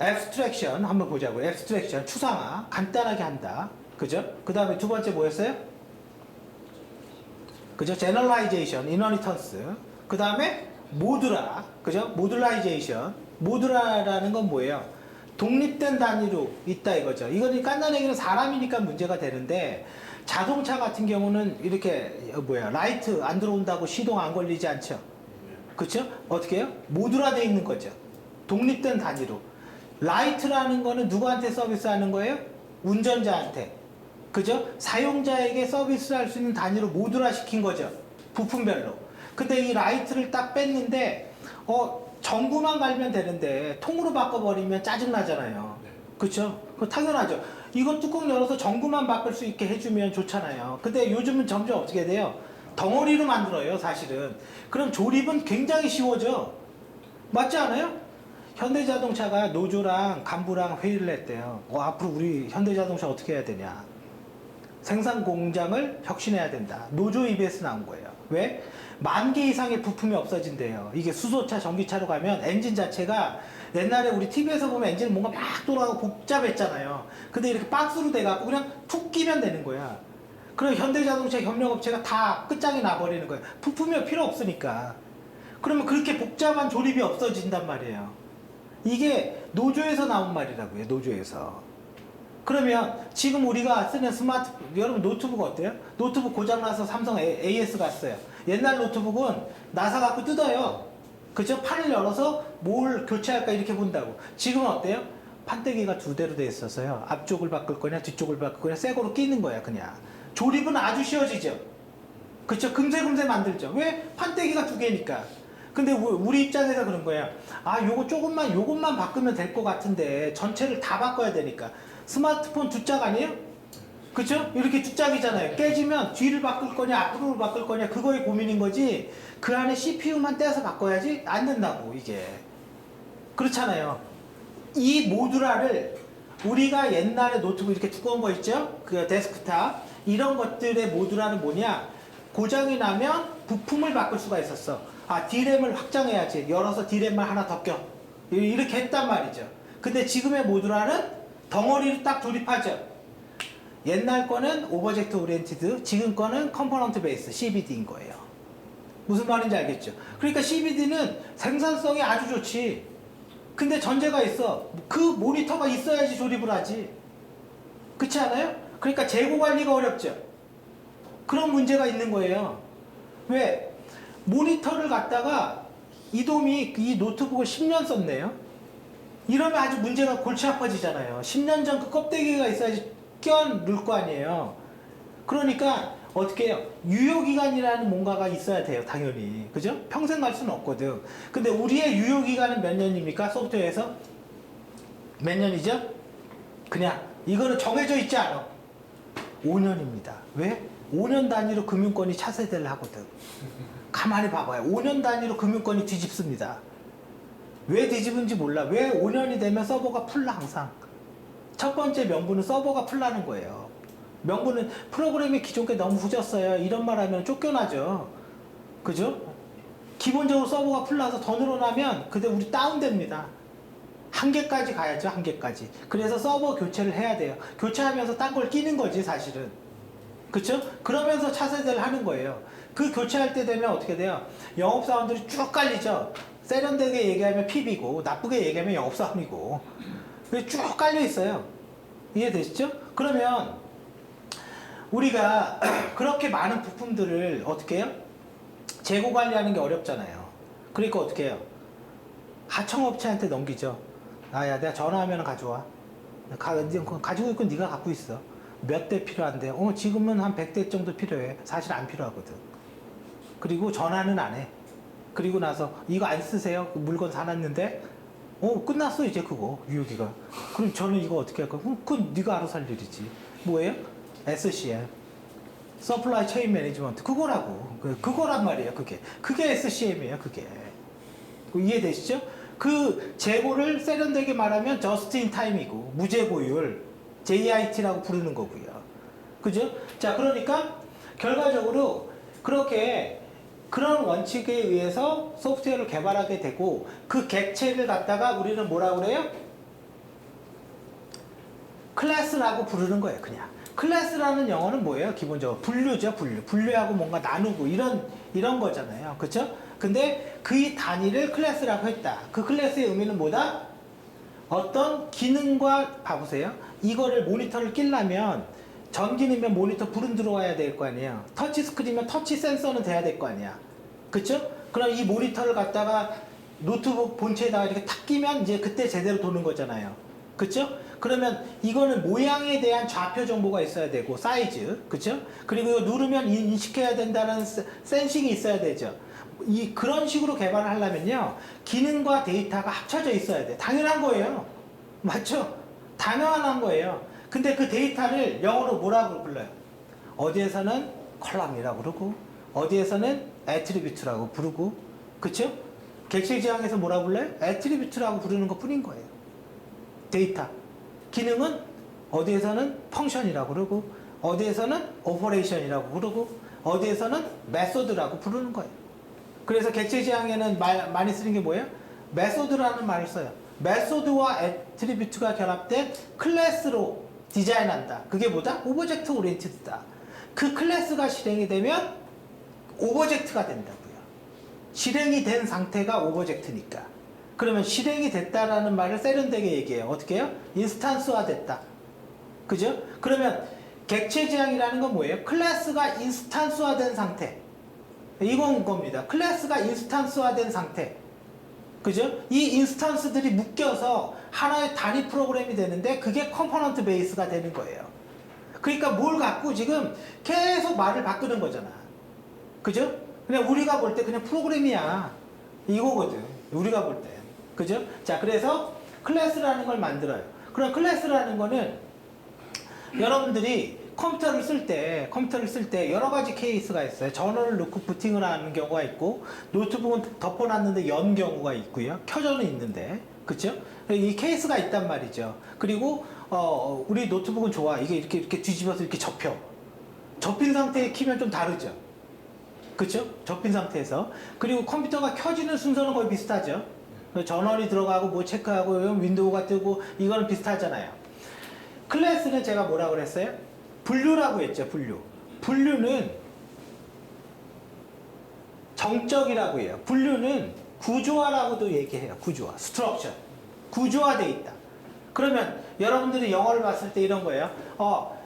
abstraction 한번 보자고요. abstraction 추상화 간단하게 한다. 그죠? 그 다음에 두 번째 뭐였어요? 그죠? generalization, inheritance. 그 다음에 모듈라. 그죠? 모듈라이제이션. 모듈라라는 건 뭐예요? 독립된 단위로 있다 이거죠. 이거는 깐난애기는 사람이니까 문제가 되는데 자동차 같은 경우는 이렇게 라이트 안 들어온다고 시동 안 걸리지 않죠. 그쵸? 어떻게 해요? 모듈화되어 있는 거죠. 독립된 단위로. 라이트라는 거는 누구한테 서비스하는 거예요? 운전자한테. 그죠? 사용자에게 서비스를 할 수 있는 단위로 모듈화 시킨 거죠. 부품별로. 근데 이 라이트를 딱 뺐는데 전구만 갈면 되는데 통으로 바꿔버리면 짜증나잖아요. 그쵸? 그거 당연하죠. 이거 뚜껑 열어서 전구만 바꿀 수 있게 해주면 좋잖아요. 근데 요즘은 점점 어떻게 돼요? 덩어리로 만들어요, 사실은. 그럼 조립은 굉장히 쉬워져. 맞지 않아요? 현대자동차가 노조랑 간부랑 회의를 했대요. 앞으로 우리 현대자동차 어떻게 해야 되냐. 생산 공장을 혁신해야 된다. 노조 입에서 나온 거예요. 왜? 10,000개 이상의 부품이 없어진대요. 이게 수소차, 전기차로 가면 엔진 자체가 옛날에 우리 TV에서 보면 엔진은 뭔가 막 돌아가고 복잡했잖아요. 근데 이렇게 박스로 돼갖고 그냥 툭 끼면 되는 거야. 그럼 현대자동차 협력업체가 다 끝장이 나버리는 거예요. 부품이 필요 없으니까. 그러면 그렇게 복잡한 조립이 없어진단 말이에요. 이게 노조에서 나온 말이라고요. 노조에서. 그러면 지금 우리가 쓰는 스마트폰, 여러분 노트북 어때요? 노트북 고장나서 삼성 AS 갔어요. 옛날 노트북은 나사 갖고 뜯어요. 그죠? 판을 열어서 뭘 교체할까 이렇게 본다고. 지금은 어때요? 판때기가 두 대로 돼 있어서요. 앞쪽을 바꿀 거냐 뒤쪽을 바꿀 거냐 새 거로 끼는 거야 그냥. 조립은 아주 쉬워지죠. 그쵸? 금세 만들죠. 왜? 판때기가 두 개니까. 근데 우리 입장에서 그런 거야. 아, 요것만 바꾸면 될 것 같은데 전체를 다 바꿔야 되니까. 스마트폰 두 짝 아니에요? 그쵸? 이렇게 두 짝이잖아요. 깨지면 뒤를 바꿀 거냐 앞으로 바꿀 거냐 그거의 고민인 거지. 그 안에 CPU만 떼서 바꿔야지 안 된다고 이게. 그렇잖아요. 이 모듈화를 우리가 옛날에 노트북 이렇게 두꺼운 거 있죠? 그 데스크탑 이런 것들의 모듈화는 뭐냐? 고장이 나면 부품을 바꿀 수가 있었어. 아, D램을 확장해야지. 열어서 D램만 하나 더 껴. 이렇게 했단 말이죠. 근데 지금의 모듈화는 덩어리를 딱 조립하죠. 옛날 거는 오브젝트 오리엔티드, 지금 거는 컴포넌트 베이스, CBD인 거예요. 무슨 말인지 알겠죠? 그러니까 CBD는 생산성이 아주 좋지. 근데 전제가 있어. 그 모니터가 있어야지 조립을 하지. 그렇지 않아요? 그러니까 재고 관리가 어렵죠. 그런 문제가 있는 거예요. 왜? 모니터를 갖다가 이돔이 이 노트북을 10년 썼네요. 이러면 아주 문제가 골치 아파지잖아요. 10년 전 그 껍데기가 있어야지 껴 넣을 거 아니에요. 그러니까 어떻게 해요? 유효기간이라는 뭔가가 있어야 돼요. 당연히. 그죠? 평생 갈 수는 없거든. 근데 우리의 유효기간은 몇 년입니까? 소프트웨어에서? 몇 년이죠? 그냥 이거는 정해져 있지 않아. 5년입니다. 왜? 5년 단위로 금융권이 차세대를 하거든. 가만히 봐봐요. 5년 단위로 금융권이 뒤집습니다. 왜 뒤집은지 몰라. 왜 5년이 되면 서버가 풀라 항상. 첫 번째 명분은 서버가 풀라는 거예요. 명분은 프로그램이 기존 게 너무 후졌어요. 이런 말 하면 쫓겨나죠. 그죠? 기본적으로 서버가 풀라서 더 늘어나면 그때 우리 다운됩니다. 한계까지 가야죠. 한계까지. 그래서 서버 교체를 해야 돼요. 교체하면서 딴 걸 끼는 거지 사실은. 그쵸? 그러면서 차세대를 하는 거예요. 그 교체할 때 되면 어떻게 돼요? 영업사원들이 쭉 깔리죠. 세련되게 얘기하면 PB고 나쁘게 얘기하면 영업사원이고 쭉 깔려 있어요. 이해되시죠? 그러면 우리가 그렇게 많은 부품들을 어떻게 해요? 재고 관리하는 게 어렵잖아요. 그러니까 어떻게 해요? 하청업체한테 넘기죠. 야, 내가 전화하면 가져와. 가지고 있고 네가 갖고 있어. 몇 대 필요한데? 지금은 한 100대 정도 필요해. 사실 안 필요하거든. 그리고 전화는 안 해. 그리고 나서 이거 안 쓰세요? 그 물건 사놨는데 끝났어 이제 그거 유효기가. 그럼 저는 이거 어떻게 할까? 그건 네가 알아서 할 일이지. 뭐예요? SCM 서플라이 체인 매니지먼트 그거라고. 그거란 말이에요. 그게 SCM이에요. 그게 이해되시죠? 그 재고를 세련되게 말하면 저스트 인 타임이고 무재고율 JIT라고 부르는 거고요. 그죠? 자, 그러니까 결과적으로 그렇게 그런 원칙에 의해서 소프트웨어를 개발하게 되고 그 객체를 갖다가 우리는 뭐라고 그래요? 클래스라고 부르는 거예요. 그냥 클래스라는 영어는 뭐예요? 기본적으로 분류죠. 분류하고 뭔가 나누고 이런 거잖아요. 그쵸? 근데 그 단위를 클래스라고 했다. 그 클래스의 의미는 뭐다? 어떤 기능과 봐보세요. 이거를 모니터를 끼려면 전기능이면 모니터 불은 들어와야 될 거 아니에요. 터치 스크린이면 터치 센서는 돼야 될 거 아니야. 그쵸? 그럼 이 모니터를 갖다가 노트북 본체에다가 이렇게 탁 끼면 이제 그때 제대로 도는 거잖아요. 그쵸? 그러면 이거는 모양에 대한 좌표 정보가 있어야 되고 사이즈, 그쵸? 그리고 이거 누르면 인식해야 된다는 센싱이 있어야 되죠. 그런 식으로 개발을 하려면요 기능과 데이터가 합쳐져 있어야 돼. 당연한 거예요. 맞죠? 당연한 거예요. 근데 그 데이터를 영어로 뭐라고 불러요? 어디에서는 컬럼이라고 부르고 어디에서는 애트리뷰트라고 부르고, 그쵸? 객실지향에서 뭐라고 불러요? 애트리뷰트라고 부르는 것 뿐인 거예요. 데이터. 기능은 어디에서는 펑션이라고 부르고 어디에서는 오퍼레이션이라고 부르고 어디에서는 메소드라고 부르는 거예요. 그래서 객체지향에는 많이 쓰는 게 뭐예요? 메소드라는 말을 써요. 메소드와 애트리뷰트가 결합된 클래스로 디자인한다. 그게 뭐다? 오브젝트 오리엔티드다. 그 클래스가 실행이 되면 오브젝트가 된다고요. 실행이 된 상태가 오브젝트니까. 그러면 실행이 됐다라는 말을 세련되게 얘기해요. 어떻게 해요? 인스탄스화 됐다. 그죠? 그러면 객체지향이라는 건 뭐예요? 클래스가 인스탄스화 된 상태. 이건 겁니다. 클래스가 인스탄스화 된 상태. 그죠? 이 인스탄스들이 묶여서 하나의 단위 프로그램이 되는데 그게 컴포넌트 베이스가 되는 거예요. 그러니까 뭘 갖고 지금 계속 말을 바꾸는 거잖아. 그죠? 그냥 우리가 볼 때 그냥 프로그램이야. 이거거든. 우리가 볼 때. 그죠? 자, 그래서 클래스라는 걸 만들어요. 그럼 클래스라는 거는 여러분들이 컴퓨터를 쓸 때 여러 가지 케이스가 있어요. 전원을 넣고 부팅을 하는 경우가 있고, 노트북은 덮어놨는데 연 경우가 있고요. 켜져는 있는데, 그쵸? 이 케이스가 있단 말이죠. 그리고 우리 노트북은 좋아. 이게 이렇게 뒤집어서 이렇게 접혀. 접힌 상태에 키면 좀 다르죠. 그쵸? 접힌 상태에서. 그리고 컴퓨터가 켜지는 순서는 거의 비슷하죠. 전원이 들어가고 뭐 체크하고 윈도우가 뜨고 이거는 비슷하잖아요. 클래스는 제가 뭐라고 그랬어요? 분류라고 했죠. 분류는 정적이라고 해요. 분류는 구조화라고도 얘기해요. 구조화, 스트럭처. 구조화돼 있다. 그러면 여러분들이 영어를 봤을 때 이런 거예요.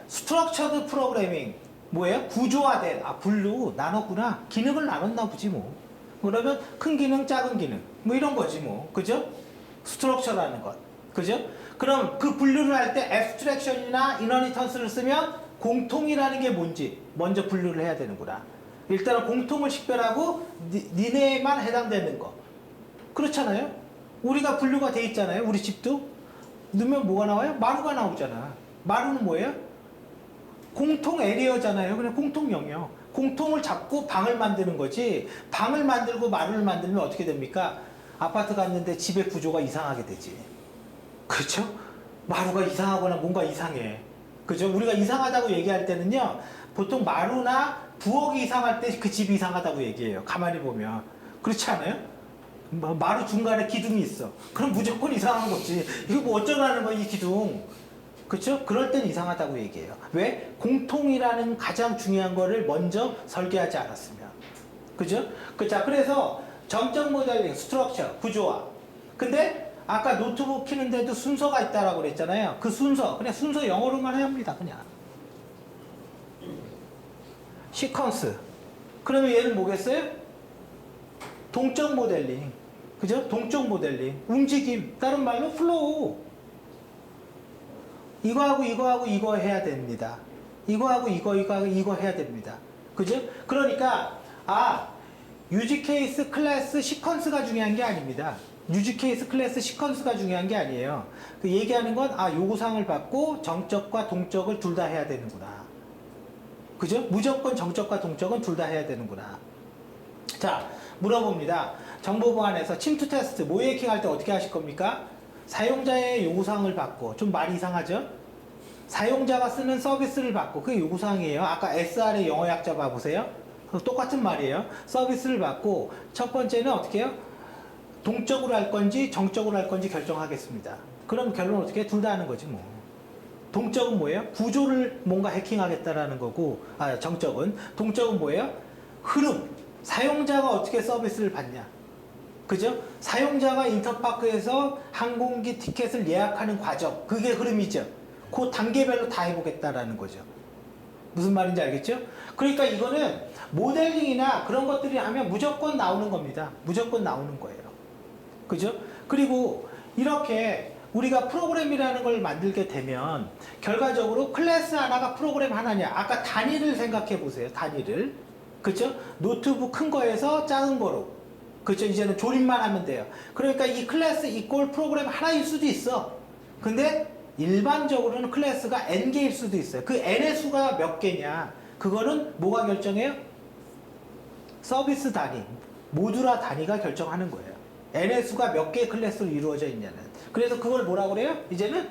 스트럭처드 프로그래밍 뭐예요? 구조화된. 분류 나눴구나. 기능을 나눴나 보지 뭐. 그러면 큰 기능, 작은 기능 뭐 이런 거지 뭐. 그죠? 스트럭처라는 것. 그죠? 그럼 그 분류를 할 때 앱스트랙션이나 이너니턴스를 쓰면 공통이라는 게 뭔지 먼저 분류를 해야 되는구나. 일단은 공통을 식별하고 니네에만 해당되는 거. 그렇잖아요? 우리가 분류가 돼 있잖아요. 우리 집도 넣으면 뭐가 나와요? 마루가 나오잖아. 마루는 뭐예요? 공통 에리어잖아요. 그냥 공통 영역. 공통을 잡고 방을 만드는 거지. 방을 만들고 마루를 만들면 어떻게 됩니까? 아파트 갔는데 집의 구조가 이상하게 되지. 그렇죠? 마루가 이상하거나 뭔가 이상해. 그죠? 우리가 이상하다고 얘기할 때는요, 보통 마루나 부엌이 이상할 때 그 집이 이상하다고 얘기해요. 가만히 보면. 그렇지 않아요? 마루 중간에 기둥이 있어. 그럼 무조건 이상한 거지. 이거 뭐 어쩌라는 거야, 이 기둥. 그쵸? 그럴 땐 이상하다고 얘기해요. 왜? 공통이라는 가장 중요한 거를 먼저 설계하지 않았으면. 그죠? 자, 그래서 정적 모델링, 스트럭처, 구조화. 근데 아까 노트북 키는데도 순서가 있다라고 그랬잖아요. 그 순서, 그냥 순서 영어로만 해야 합니다. 그냥. 시퀀스. 그러면 얘는 뭐겠어요? 동적 모델링. 그죠? 동적 모델링. 움직임. 다른 말로 플로우. 이거하고 이거하고 이거 해야 됩니다. 이거하고 이거하고 이거 해야 됩니다. 그죠? 그러니까 유지 케이스, 클래스, 시퀀스가 중요한 게 아닙니다. 유지 케이스, 클래스, 시퀀스가 중요한 게 아니에요. 그 얘기하는 건 요구사항을 받고 정적과 동적을 둘 다 해야 되는구나. 그죠? 무조건 정적과 동적은 둘 다 해야 되는구나. 자, 물어봅니다. 정보보안에서 침투 테스트, 모이해킹 할 때 어떻게 하실 겁니까? 사용자의 요구사항을 받고, 좀 말이 이상하죠? 사용자가 쓰는 서비스를 받고, 그게 요구사항이에요. 아까 SR의 영어 약자 봐보세요. 똑같은 말이에요. 서비스를 받고, 첫 번째는 어떻게 해요? 동적으로 할 건지, 정적으로 할 건지 결정하겠습니다. 그럼 결론은 어떻게 해? 둘 다 하는 거지, 뭐. 동적은 뭐예요? 구조를 뭔가 해킹하겠다라는 거고, 정적은. 동적은 뭐예요? 흐름. 사용자가 어떻게 서비스를 받냐. 그죠? 사용자가 인터파크에서 항공기 티켓을 예약하는 과정. 그게 흐름이죠. 그 단계별로 다 해보겠다라는 거죠. 무슨 말인지 알겠죠? 그러니까 이거는 모델링이나 그런 것들이 하면 무조건 나오는 겁니다. 무조건 나오는 거예요. 그죠? 그리고 이렇게 우리가 프로그램이라는 걸 만들게 되면 결과적으로 클래스 하나가 프로그램 하나냐. 아까 단위를 생각해 보세요. 단위를. 그죠? 노트북 큰 거에서 작은 거로. 그죠? 이제는 조립만 하면 돼요. 그러니까 이 클래스 이꼴 프로그램 하나일 수도 있어. 근데 일반적으로는 클래스가 n개일 수도 있어요. 그 n의 수가 몇 개냐. 그거는 뭐가 결정해요? 서비스 단위, 모듈화 단위가 결정하는 거예요. n의 수가 몇 개의 클래스로 이루어져 있냐는. 그래서 그걸 뭐라고 그래요? 이제는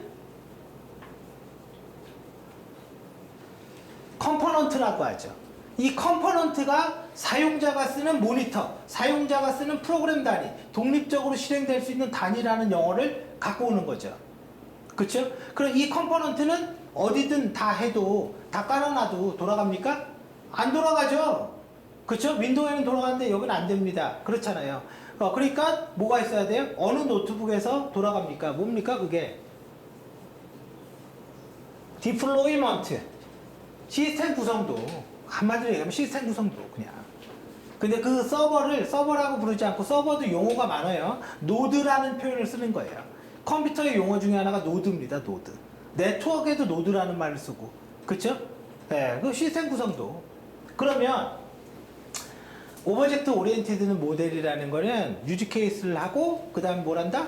컴포넌트라고 하죠. 이 컴포넌트가 사용자가 쓰는 모니터, 사용자가 쓰는 프로그램 단위, 독립적으로 실행될 수 있는 단위라는 용어를 갖고 오는 거죠. 그쵸? 그럼 이 컴포넌트는 어디든 다 해도, 다 깔아놔도 돌아갑니까? 안 돌아가죠? 그쵸? 윈도우에는 돌아가는데 여기는 안 됩니다. 그렇잖아요. 그러니까 뭐가 있어야 돼요? 어느 노트북에서 돌아갑니까? 뭡니까 그게? 디플로이먼트. 시스템 구성도. 한마디로 얘기하면 시스템 구성도 그냥. 근데 그 서버라고 부르지 않고 서버도 용어가 많아요. 노드라는 표현을 쓰는 거예요. 컴퓨터의 용어 중에 하나가 노드입니다. 노드. 네트워크에도 노드라는 말을 쓰고. 그쵸? 네, 그 시스템 구성도. 그러면 오브젝트 오리엔티드 모델이라는 거는 유지 케이스를 하고 그 다음에 뭘 한다?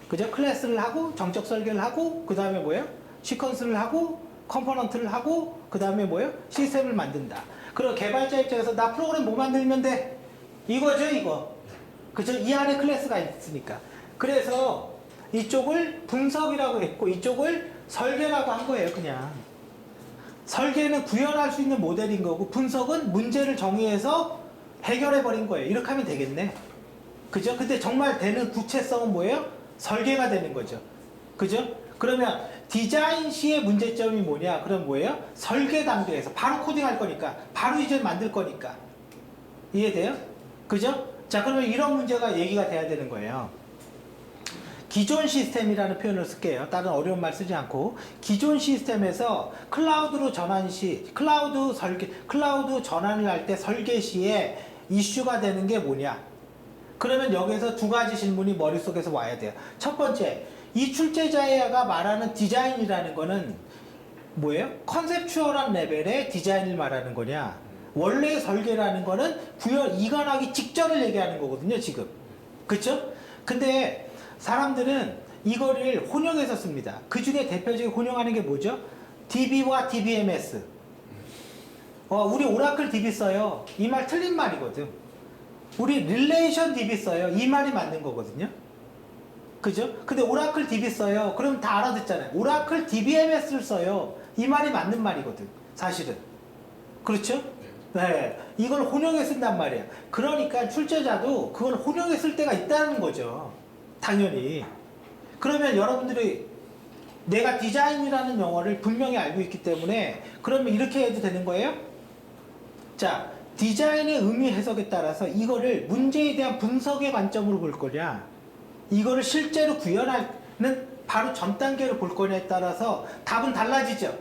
그죠? 클래스를 하고 정적 설계를 하고 그 다음에 뭐예요? 시퀀스를 하고 컴포넌트를 하고 그 다음에 뭐예요? 시스템을 만든다. 그럼 개발자 입장에서 나 프로그램 뭐 만들면 돼? 이거죠 이거. 그죠? 이 안에 클래스가 있으니까. 그래서 이쪽을 분석이라고 했고 이쪽을 설계라고 한 거예요 그냥. 설계는 구현할 수 있는 모델인 거고 분석은 문제를 정의해서 해결해버린 거예요. 이렇게 하면 되겠네. 그죠? 근데 정말 되는 구체성은 뭐예요? 설계가 되는 거죠. 그죠? 그러면 디자인 시의 문제점이 뭐냐? 그럼 뭐예요? 설계 단계에서 바로 코딩할 거니까 바로 이제 만들 거니까 이해돼요? 그죠? 자 그러면 이런 문제가 얘기가 돼야 되는 거예요. 기존 시스템이라는 표현을 쓸게요. 다른 어려운 말 쓰지 않고 기존 시스템에서 클라우드로 전환 시 클라우드 전환을 할 때 설계 시에 이슈가 되는 게 뭐냐? 그러면 여기서 두 가지 질문이 머릿속에서 와야 돼요. 첫 번째, 이 출제자가 말하는 디자인이라는 거는 뭐예요? 컨셉추얼한 레벨의 디자인을 말하는 거냐? 원래 설계라는 거는 이관하기 직전을 얘기하는 거거든요, 지금. 그쵸? 근데 사람들은 이거를 혼용해서 씁니다. 그 중에 대표적인 혼용하는 게 뭐죠? DB와 DBMS. 우리 오라클 DB 써요. 이 말 틀린 말이거든. 우리 릴레이션 DB 써요. 이 말이 맞는 거거든요. 그죠? 근데 오라클 DB 써요. 그럼 다 알아듣잖아요. 오라클 DBMS를 써요. 이 말이 맞는 말이거든. 사실은. 그렇죠? 네. 이걸 혼용해 쓴단 말이야. 그러니까 출제자도 그걸 혼용해 쓸 때가 있다는 거죠. 당연히. 그러면 여러분들이 내가 디자인이라는 용어를 분명히 알고 있기 때문에 그러면 이렇게 해도 되는 거예요? 자, 디자인의 의미 해석에 따라서 이거를 문제에 대한 분석의 관점으로 볼 거냐, 이거를 실제로 구현하는 바로 전 단계로 볼 거냐에 따라서 답은 달라지죠.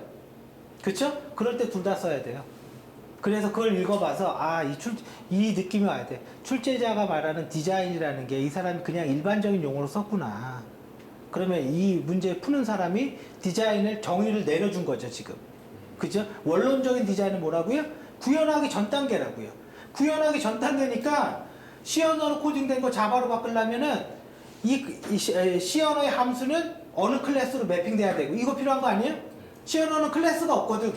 그쵸? 그럴 때 둘 다 써야 돼요. 그래서 그걸 읽어봐서 이 느낌이 와야 돼. 출제자가 말하는 디자인이라는 게 이 사람이 그냥 일반적인 용어로 썼구나. 그러면 이 문제 푸는 사람이 디자인을 정의를 내려준 거죠, 지금. 그죠? 원론적인 디자인은 뭐라고요? 구현하기 전 단계라고요. 구현하기 전 단계니까 C 언어로 코딩된 거 자바로 바꾸려면은 C 언어의 함수는 어느 클래스로 매핑돼야 되고, 이거 필요한 거 아니에요? C 언어는 클래스가 없거든.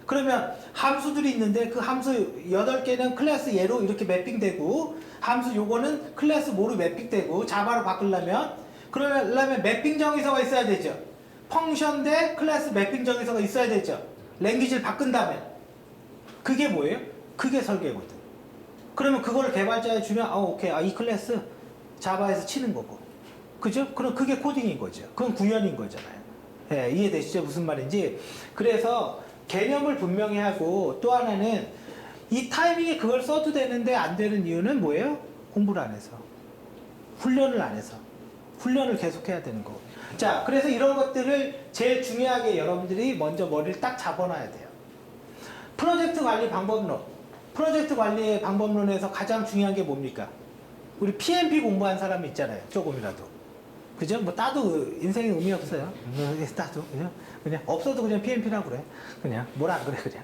그러면 함수들이 있는데 그 함수 8개는 클래스 얘로 이렇게 매핑되고, 함수 요거는 클래스 뭐로 매핑되고, 자바로 바꾸려면, 그러려면 매핑 정의서가 있어야 되죠. 펑션 대 클래스 매핑 정의서가 있어야 되죠. 랭귀지를 바꾼다면. 그게 뭐예요? 그게 설계거든. 그러면 그거를 개발자에 주면 오케이, 이 클래스 자바에서 치는 거고, 그죠? 그럼 그게 코딩인 거죠. 그건 구현인 거잖아요. 예, 이해되시죠? 무슨 말인지. 그래서 개념을 분명히 하고, 또 하나는 이 타이밍에 그걸 써도 되는데 안 되는 이유는 뭐예요? 공부를 안 해서, 훈련을 안 해서. 훈련을 계속해야 되는 거고. 자, 그래서 이런 것들을 제일 중요하게 여러분들이 먼저 머리를 딱 잡아놔야 돼요. 프로젝트 관리 방법론. 프로젝트 관리의 방법론에서 가장 중요한 게 뭡니까? 우리 PMP 공부한 사람이 있잖아요. 조금이라도. 그죠? 뭐 따도 인생에 의미 없어요. 따도 그냥 없어도 그냥 PMP라고 그래. 그냥 뭐라 안 그래 그냥.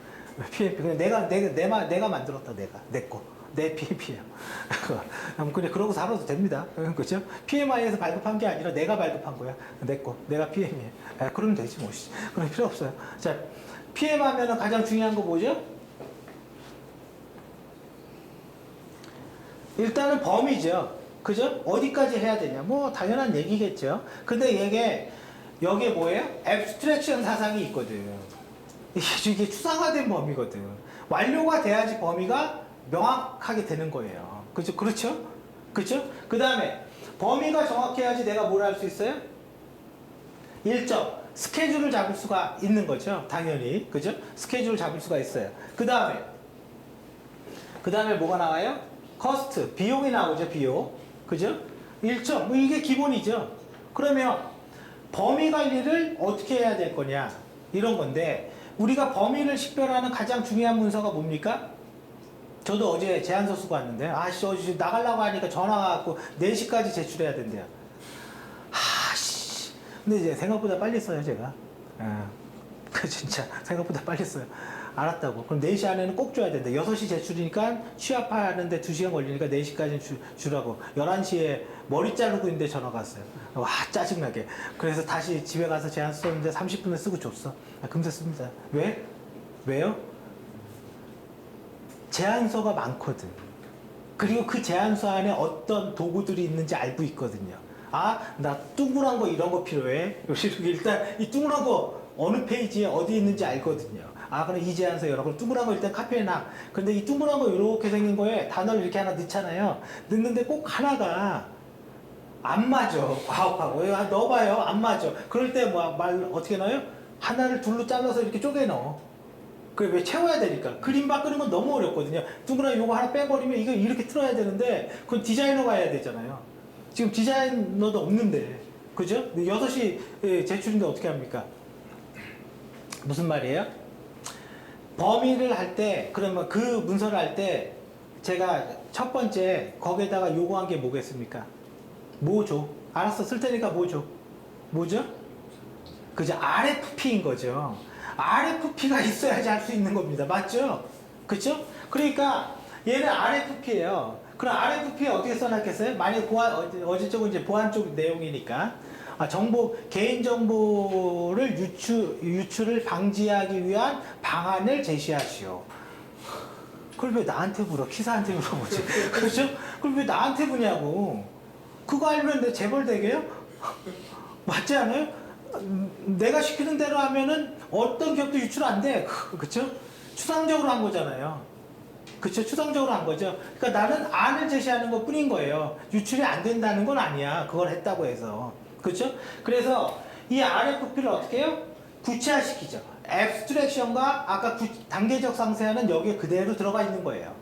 PMP 그냥 내가 만들었다. 내 거. 내 PMP야. 그래, 그러고 살아도 됩니다. 그죠? PMI에서 발급한 게 아니라 내가 발급한 거야. 내 거. 내가 PM이야. 그러면 되지 뭐. 그럼 필요 없어요. 자, PM 하면은 가장 중요한 거 뭐죠? 일단은 범위죠. 그죠? 어디까지 해야 되냐? 뭐 당연한 얘기겠죠. 근데 여기에 뭐예요? 앱스트랙션 사상이 있거든. 이게 추상화된 범위거든. 완료가 돼야지 범위가 명확하게 되는 거예요. 그죠? 그렇죠? 그죠? 그 다음에 범위가 정확해야지 내가 뭘 할 수 있어요? 일정, 스케줄을 잡을 수가 있는 거죠. 당연히. 그죠? 스케줄을 잡을 수가 있어요. 그 다음에 뭐가 나와요? 커스트, 비용이 나오죠. 비용. 그죠? 일정, 뭐 이게 기본이죠. 그러면 범위 관리를 어떻게 해야 될 거냐, 이런 건데, 우리가 범위를 식별하는 가장 중요한 문서가 뭡니까? 저도 어제 제안서 쓰고 왔는데, 어제 나가려고 하니까 전화가 왔고 4시까지 제출해야 된대요. 근데 이제 생각보다 빨리 써요, 제가. 진짜 생각보다 빨리 써요. 알았다고. 그럼 4시 안에는 꼭 줘야 된다. 6시 제출이니까 취합하는데 2시간 걸리니까 4시까지 주라고. 11시에 머리 자르고 있는데 전화가 왔어요. 와, 짜증나게. 그래서 다시 집에 가서 제안서 썼는데 30분에 쓰고 줬어. 금세 씁니다. 왜? 왜요? 제안서가 많거든. 그리고 그 제안서 안에 어떤 도구들이 있는지 알고 있거든요. 나 둥그란 거 이런 거 필요해. 일단 이 둥그란 거 어느 페이지에 어디 있는지 알거든요. 그럼 이 제안서 열어. 그럼 둥그란 거 일단 카피해 놔. 근데 이 둥그란 거 이렇게 생긴 거에 단어를 이렇게 하나 넣잖아요. 넣는데 꼭 하나가 안 맞아. 과학하고. 넣어봐요. 안 맞아. 그럴 때 말 어떻게 넣어요? 하나를 둘로 잘라서 이렇게 쪼개 넣어. 그게 왜 채워야 되니까. 그림 바꾸는 건 너무 어렵거든요. 둥그란 요거 하나 빼버리면 이거 이렇게 틀어야 되는데, 그건 디자이너가 해야 되잖아요. 지금 디자이너도 없는데. 그죠? 6시 제출인데 어떻게 합니까? 무슨 말이에요? 범위를 할 때, 그러면 그 문서를 할 때 제가 첫 번째 거기에다가 요구한 게 뭐겠습니까? 뭐 줘? 알았어, 쓸 테니까 뭐 줘? 뭐죠? 그죠? RFP인 거죠. RFP가 있어야지 할 수 있는 겁니다. 맞죠? 그쵸? 그러니까 얘는 RFP예요. 그럼 RFP에 어떻게 써놨겠어요? 만약 어제 쪽은 이제 보안 쪽 내용이니까, 개인정보를 유출을 방지하기 위한 방안을 제시하시오. 그걸 왜 나한테 물어? 키사한테 물어보지. 그렇죠? 그걸 왜 나한테 묻냐고. 그거 알면 재벌 되게요? 맞지 않아요? 내가 시키는 대로 하면은 어떤 기업도 유출 안 돼. 그쵸? 추상적으로 한 거잖아요. 그쵸? 추상적으로 한 거죠. 그러니까 나는 안을 제시하는 것 뿐인 거예요. 유출이 안 된다는 건 아니야. 그걸 했다고 해서. 그렇죠? 그래서 이 RFP를 어떻게 해요? 구체화시키죠. 앱스트랙션과 아까 단계적 상세화는 여기에 그대로 들어가 있는 거예요.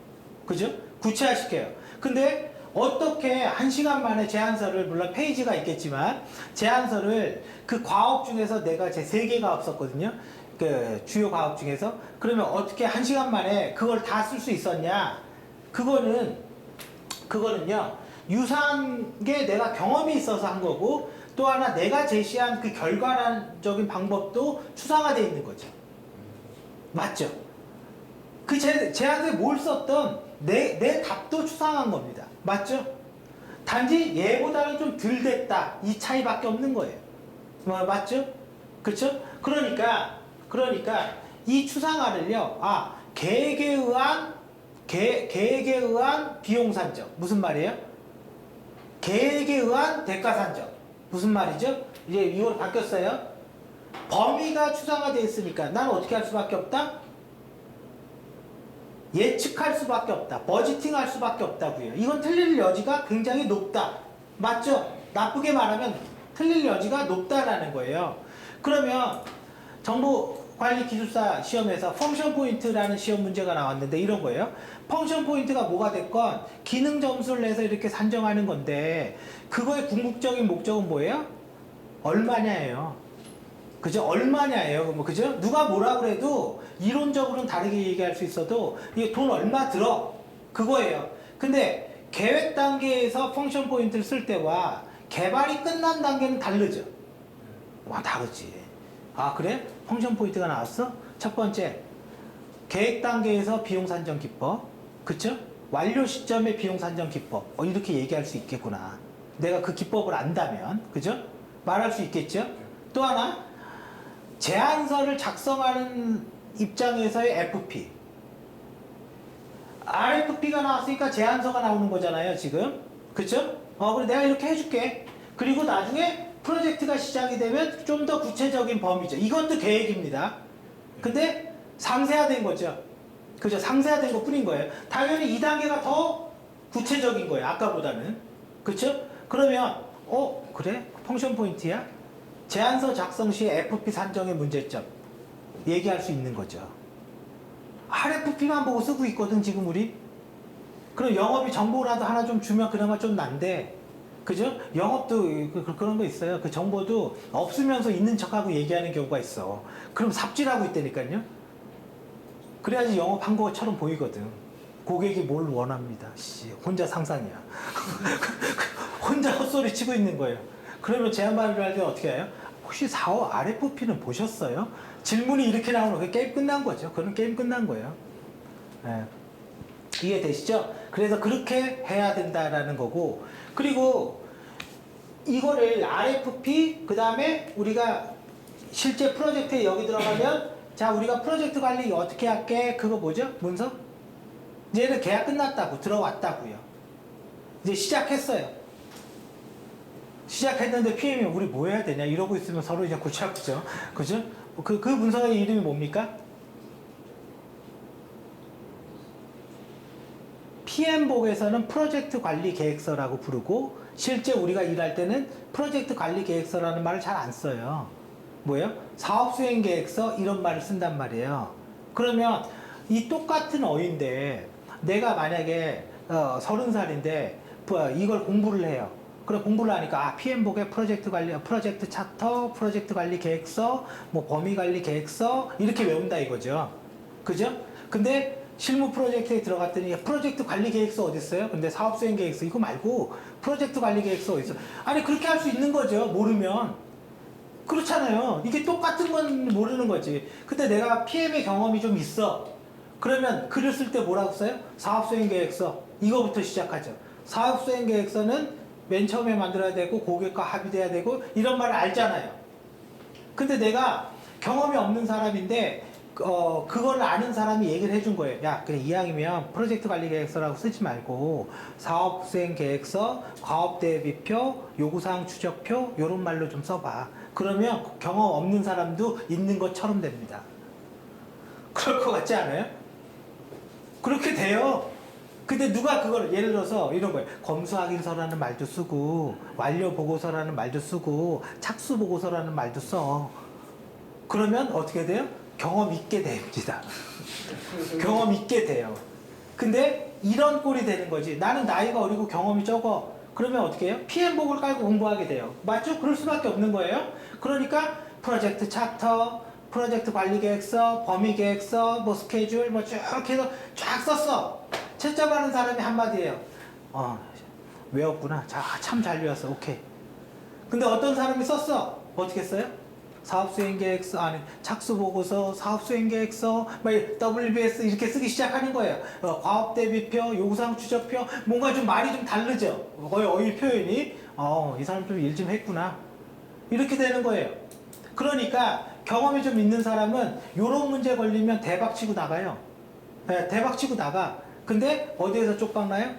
그죠? 구체화시켜요. 근데 어떻게 1시간 만에 제안서를, 물론 페이지가 있겠지만 제안서를 그 과업 중에서 내가 제 3개 과업 썼거든요. 그 주요 과업 중에서. 그러면 어떻게 1시간 만에 그걸 다 쓸 수 있었냐? 그거는요, 유사한 게 내가 경험이 있어서 한 거고, 또 하나 내가 제시한 그 결과론적인 방법도 추상화되어 있는 거죠. 맞죠? 그 제안서에 뭘 썼던 내 답도 추상한 겁니다. 맞죠? 단지 얘보다는 좀 덜 됐다. 이 차이밖에 없는 거예요. 맞죠? 그쵸? 그러니까 이 추상화를요, 계획에 의한 비용 산정. 무슨 말이에요? 계획에 의한 대가 산정. 무슨 말이죠? 이제 이걸 바뀌었어요. 범위가 추상화되어 있으니까 난 어떻게 할 수밖에 없다? 예측할 수밖에 없다. 버지팅할 수밖에 없다고요. 이건 틀릴 여지가 굉장히 높다. 맞죠? 나쁘게 말하면 틀릴 여지가 높다라는 거예요. 그러면 정보관리기술사 시험에서 펑션 포인트라는 시험 문제가 나왔는데 이런 거예요. 펑션 포인트가 뭐가 됐건 기능 점수를 내서 이렇게 산정하는 건데 그거의 궁극적인 목적은 뭐예요? 얼마냐예요. 그죠? 얼마냐예요. 그죠? 누가 뭐라 그래도 이론적으로는 다르게 얘기할 수 있어도 이게 돈 얼마 들어? 그거예요. 근데 계획 단계에서 펑션 포인트를 쓸 때와 개발이 끝난 단계는 다르죠. 다르지. 그래? 펑션 포인트가 나왔어? 첫 번째, 계획 단계에서 비용 산정 기법. 그쵸? 완료 시점의 비용 산정 기법. 이렇게 얘기할 수 있겠구나. 내가 그 기법을 안다면. 그죠? 말할 수 있겠죠? 또 하나, 제안서를 작성하는 입장에서의 FP. RFP가 나왔으니까 제안서가 나오는 거잖아요, 지금. 그쵸? 그래, 내가 이렇게 해줄게. 그리고 나중에 프로젝트가 시작이 되면 좀 더 구체적인 범위죠. 이것도 계획입니다. 근데 상세화된 거죠. 그죠? 상세화된 것 뿐인 거예요. 당연히 2단계가 더 구체적인 거예요, 아까보다는. 그쵸? 그러면, 그래? 펑션 포인트야? 제안서 작성 시 FP 산정의 문제점 얘기할 수 있는 거죠. RFP만 보고 쓰고 있거든 지금 우리. 그럼 영업이 정보라도 하나 좀 주면 그나마 좀 난데, 그죠? 영업도 그런 거 있어요. 그 정보도 없으면서 있는 척하고 얘기하는 경우가 있어. 그럼 삽질하고 있다니까요. 그래야지 영업한 것처럼 보이거든. 고객이 뭘 원합니다. 혼자 상상이야. 혼자 헛소리 치고 있는 거예요. 그러면 제안 발표를 할 때 어떻게 해요? 혹시 4호 RFP는 보셨어요? 질문이 이렇게 나오는 거 게임 끝난 거죠. 그런 게임 끝난 거예요. 네. 이해되시죠? 그래서 그렇게 해야 된다라는 거고, 그리고 이거를 RFP, 그 다음에 우리가 실제 프로젝트에 여기 들어가면, 자, 우리가 프로젝트 관리 어떻게 할게? 그거 뭐죠? 문서? 이제는 계약 끝났다고, 들어왔다고요. 이제 시작했어요. 시작했는데 PM이 우리 뭐 해야 되냐 이러고 있으면 서로 이제 골치 아프죠. 그죠? 그 문서의 이름이 뭡니까? PM복에서는 프로젝트 관리 계획서라고 부르고, 실제 우리가 일할 때는 프로젝트 관리 계획서라는 말을 잘 안 써요. 뭐예요? 사업 수행 계획서 이런 말을 쓴단 말이에요. 그러면 이 똑같은 어인데 내가 만약에 30살인데 이걸 공부를 해요. 그래 공부를 하니까 PM복의 프로젝트 관리, 프로젝트 차터, 프로젝트 관리 계획서, 뭐 범위 관리 계획서 이렇게 외운다 이거죠. 그죠? 근데 실무 프로젝트에 들어갔더니 프로젝트 관리 계획서 어디 있어요? 근데 사업 수행 계획서 이거 말고 프로젝트 관리 계획서 어디 있어? 아니 그렇게 할 수 있는 거죠. 모르면. 그렇잖아요. 이게 똑같은 건 모르는 거지. 근데 내가 PM의 경험이 좀 있어. 그러면 글을 쓸 때 뭐라고 써요? 사업 수행 계획서. 이거부터 시작하죠. 사업 수행 계획서는 맨 처음에 만들어야 되고 고객과 합의돼야 되고 이런 말을 알잖아요. 근데 내가 경험이 없는 사람인데 그걸 아는 사람이 얘기를 해준 거예요. 야, 그래 이왕이면 프로젝트 관리 계획서라고 쓰지 말고 사업 수행 계획서, 과업 대비표, 요구사항 추적표 이런 말로 좀 써봐. 그러면 경험 없는 사람도 있는 것처럼 됩니다. 그럴 것 같지 않아요? 그렇게 돼요. 근데 누가 그걸 예를 들어서 이런 거예요. 검수확인서라는 말도 쓰고 완료 보고서라는 말도 쓰고 착수 보고서라는 말도 써. 그러면 어떻게 돼요? 경험 있게 됩니다. 경험 있게 돼요. 근데 이런 꼴이 되는 거지. 나는 나이가 어리고 경험이 적어. 그러면 어떻게 해요? PM복을 깔고 공부하게 돼요. 맞죠? 그럴 수밖에 없는 거예요. 그러니까 프로젝트 차터, 프로젝트 관리 계획서, 범위 계획서, 뭐 스케줄 뭐 쭉 해서 쫙 썼어. 채점하는 사람이 한마디예요. 외웠구나. 자, 참 잘 외웠어. 오케이. 근데 어떤 사람이 썼어? 어떻게 써요? 사업수행계획서, 아니, 착수보고서, 사업수행계획서, 막 WBS 이렇게 쓰기 시작하는 거예요. 과업대비표, 요구사항 추적표, 뭔가 좀 말이 좀 다르죠? 거의 어휘 표현이. 이 사람 좀 일 좀 했구나. 이렇게 되는 거예요. 그러니까 경험이 좀 있는 사람은 요런 문제 걸리면 대박 치고 나가요. 네, 대박 치고 나가. 근데 어디에서 쪽박나요?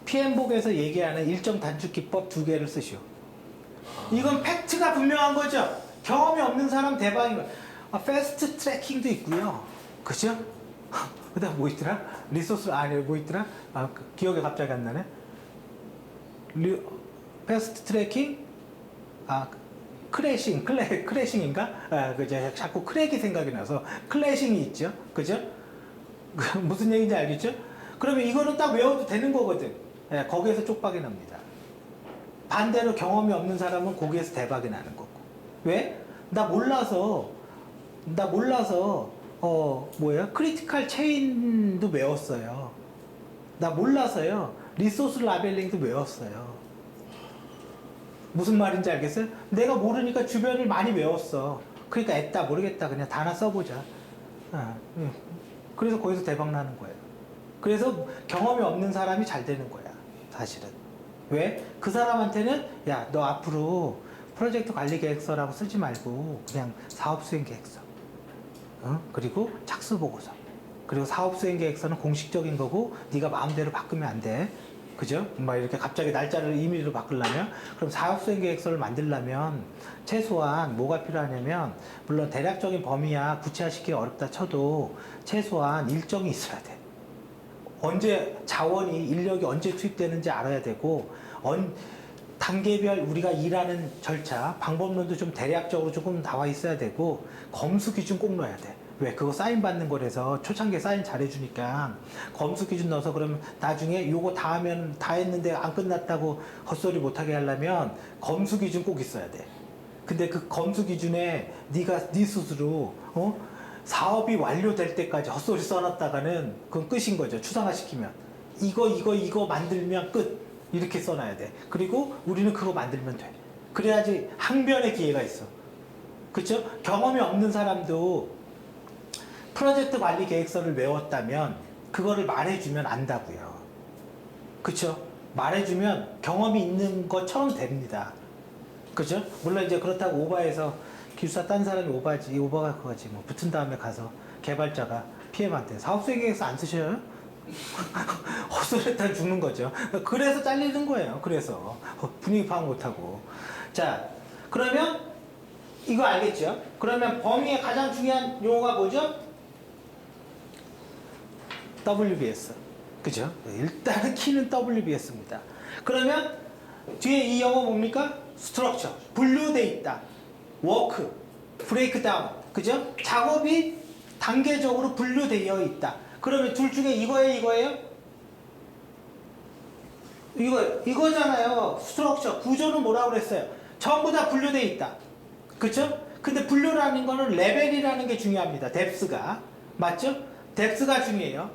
PM복에서 얘기하는 일정 단축 기법 2개를 쓰시오. 이건 팩트가 분명한 거죠. 경험이 없는 사람 대박인 거예요. 패스트 트래킹도 있고요. 그죠? 그 다음 뭐 있더라? 리소스, 아니 뭐 있더라? 기억이 갑자기 안 나네. 패스트 트래킹? 크래싱인가? 그죠? 자꾸 크랙이 생각이 나서 클래싱이 있죠. 그죠? 무슨 얘기인지 알겠죠? 그러면 이거는 딱 외워도 되는 거거든. 거기에서 쪽박이 납니다. 반대로 경험이 없는 사람은 거기에서 대박이 나는 거고. 왜? 나 몰라서 크리티컬 체인도 외웠어요. 나 몰라서요. 리소스 라벨링도 외웠어요. 무슨 말인지 알겠어요? 내가 모르니까 주변을 많이 외웠어. 그러니까 애따 모르겠다. 그냥 다 하나 써보자. 그래서 거기서 대박 나는 거예요. 그래서 경험이 없는 사람이 잘 되는 거야. 사실은. 왜? 그 사람한테는 야, 너 앞으로 프로젝트 관리 계획서라고 쓰지 말고 그냥 사업 수행 계획서. 그리고 착수 보고서. 그리고 사업 수행 계획서는 공식적인 거고 네가 마음대로 바꾸면 안 돼. 그죠? 막 이렇게 갑자기 날짜를 임의로 바꾸려면 그럼 사업 수행 계획서를 만들려면 최소한 뭐가 필요하냐면 물론 대략적인 범위야 구체화시키기 어렵다 쳐도 최소한 일정이 있어야 돼. 언제 자원이 인력이 언제 투입되는지 알아야 되고 단계별 우리가 일하는 절차 방법론도 좀 대략적으로 조금 나와 있어야 되고 검수 기준 꼭 넣어야 돼. 왜? 그거 사인 받는 거라서 초창기에 사인 잘해주니까 검수 기준 넣어서 그러면 나중에 요거 다 하면 다 했는데 안 끝났다고 헛소리 못하게 하려면 검수 기준 꼭 있어야 돼. 근데 그 검수 기준에 네 스스로 사업이 완료될 때까지 헛소리 써놨다가는 그건 끝인 거죠. 추상화시키면 이거 만들면 끝 이렇게 써놔야 돼. 그리고 우리는 그거 만들면 돼. 그래야지 항변의 기회가 있어. 그쵸? 경험이 없는 사람도 프로젝트 관리 계획서를 외웠다면 그거를 말해주면 안다고요. 그쵸? 말해주면 경험이 있는 것처럼 됩니다. 그죠? 물론 이제 그렇다고 오바해서 기술사 딴 사람이 오바가 그거지. 뭐 붙은 다음에 가서 개발자가 PM한테 사업수행 계획서 안 쓰셔요? 헛소리했다 죽는 거죠. 그래서 잘리는 거예요. 그래서 분위기 파악 못하고. 자, 그러면 이거 알겠죠? 그러면 범위의 가장 중요한 용어가 뭐죠? WBS. 그죠? 일단은 키는 WBS입니다. 그러면 뒤에 이 영어 뭡니까? 스트럭처. 분류돼 있다. 워크. 브레이크다운. 그죠? 작업이 단계적으로 분류되어 있다. 그러면 둘 중에 이거예요? 이거잖아요. 스트럭처. 구조는 뭐라고 그랬어요? 전부 다 분류되어 있다. 그쵸? 근데 분류라는 거는 레벨이라는 게 중요합니다. 뎁스가. 맞죠? 뎁스가 중요해요.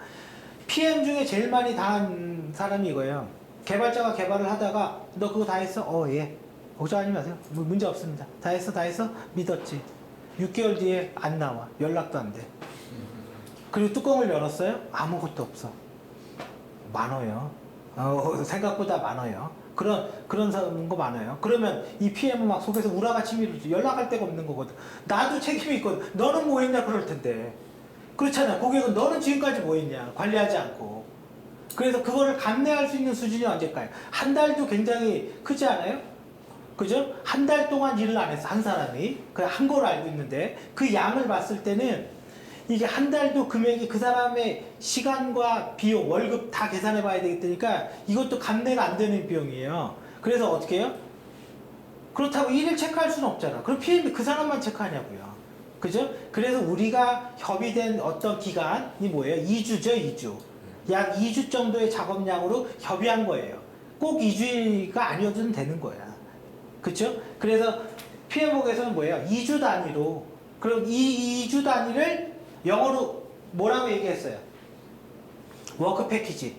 PM 중에 제일 많이 당한 사람이 이거예요. 개발자가 개발을 하다가 너 그거 다 했어? 예. 걱정하지 마세요. 문제 없습니다. 다 했어? 믿었지. 6개월 뒤에 안 나와. 연락도 안 돼. 그리고 뚜껑을 열었어요? 아무것도 없어. 많아요. 생각보다 많아요. 그런 거 많아요. 그러면 이 PM은 막 속에서 우라같이 밀지. 연락할 데가 없는 거거든. 나도 책임이 있거든. 너는 뭐 했냐 그럴 텐데. 그렇잖아. 고객은 너는 지금까지 뭐 했냐. 관리하지 않고. 그래서 그거를 감내할 수 있는 수준이 언제까요? 한 달도 굉장히 크지 않아요? 그죠? 한 달 동안 일을 안 했어. 한 사람이. 그냥 한 걸 알고 있는데 그 양을 봤을 때는 이게 한 달도 금액이 그 사람의 시간과 비용, 월급 다 계산해 봐야 되기 때문에 이것도 감내가 안 되는 비용이에요. 그래서 어떻게 해요? 그렇다고 일일 체크할 수는 없잖아. 그럼 PM이 그 사람만 체크하냐고요. 그죠? 그래서 우리가 협의된 어떤 기간이 뭐예요? 2주죠, 2주. 약 2주 정도의 작업량으로 협의한 거예요. 꼭 2주가 아니어도 되는 거야. 그쵸? 그래서 PM복에서는 뭐예요? 2주 단위로. 그럼 이 2주 단위를 영어로 뭐라고 얘기했어요? 워크 패키지.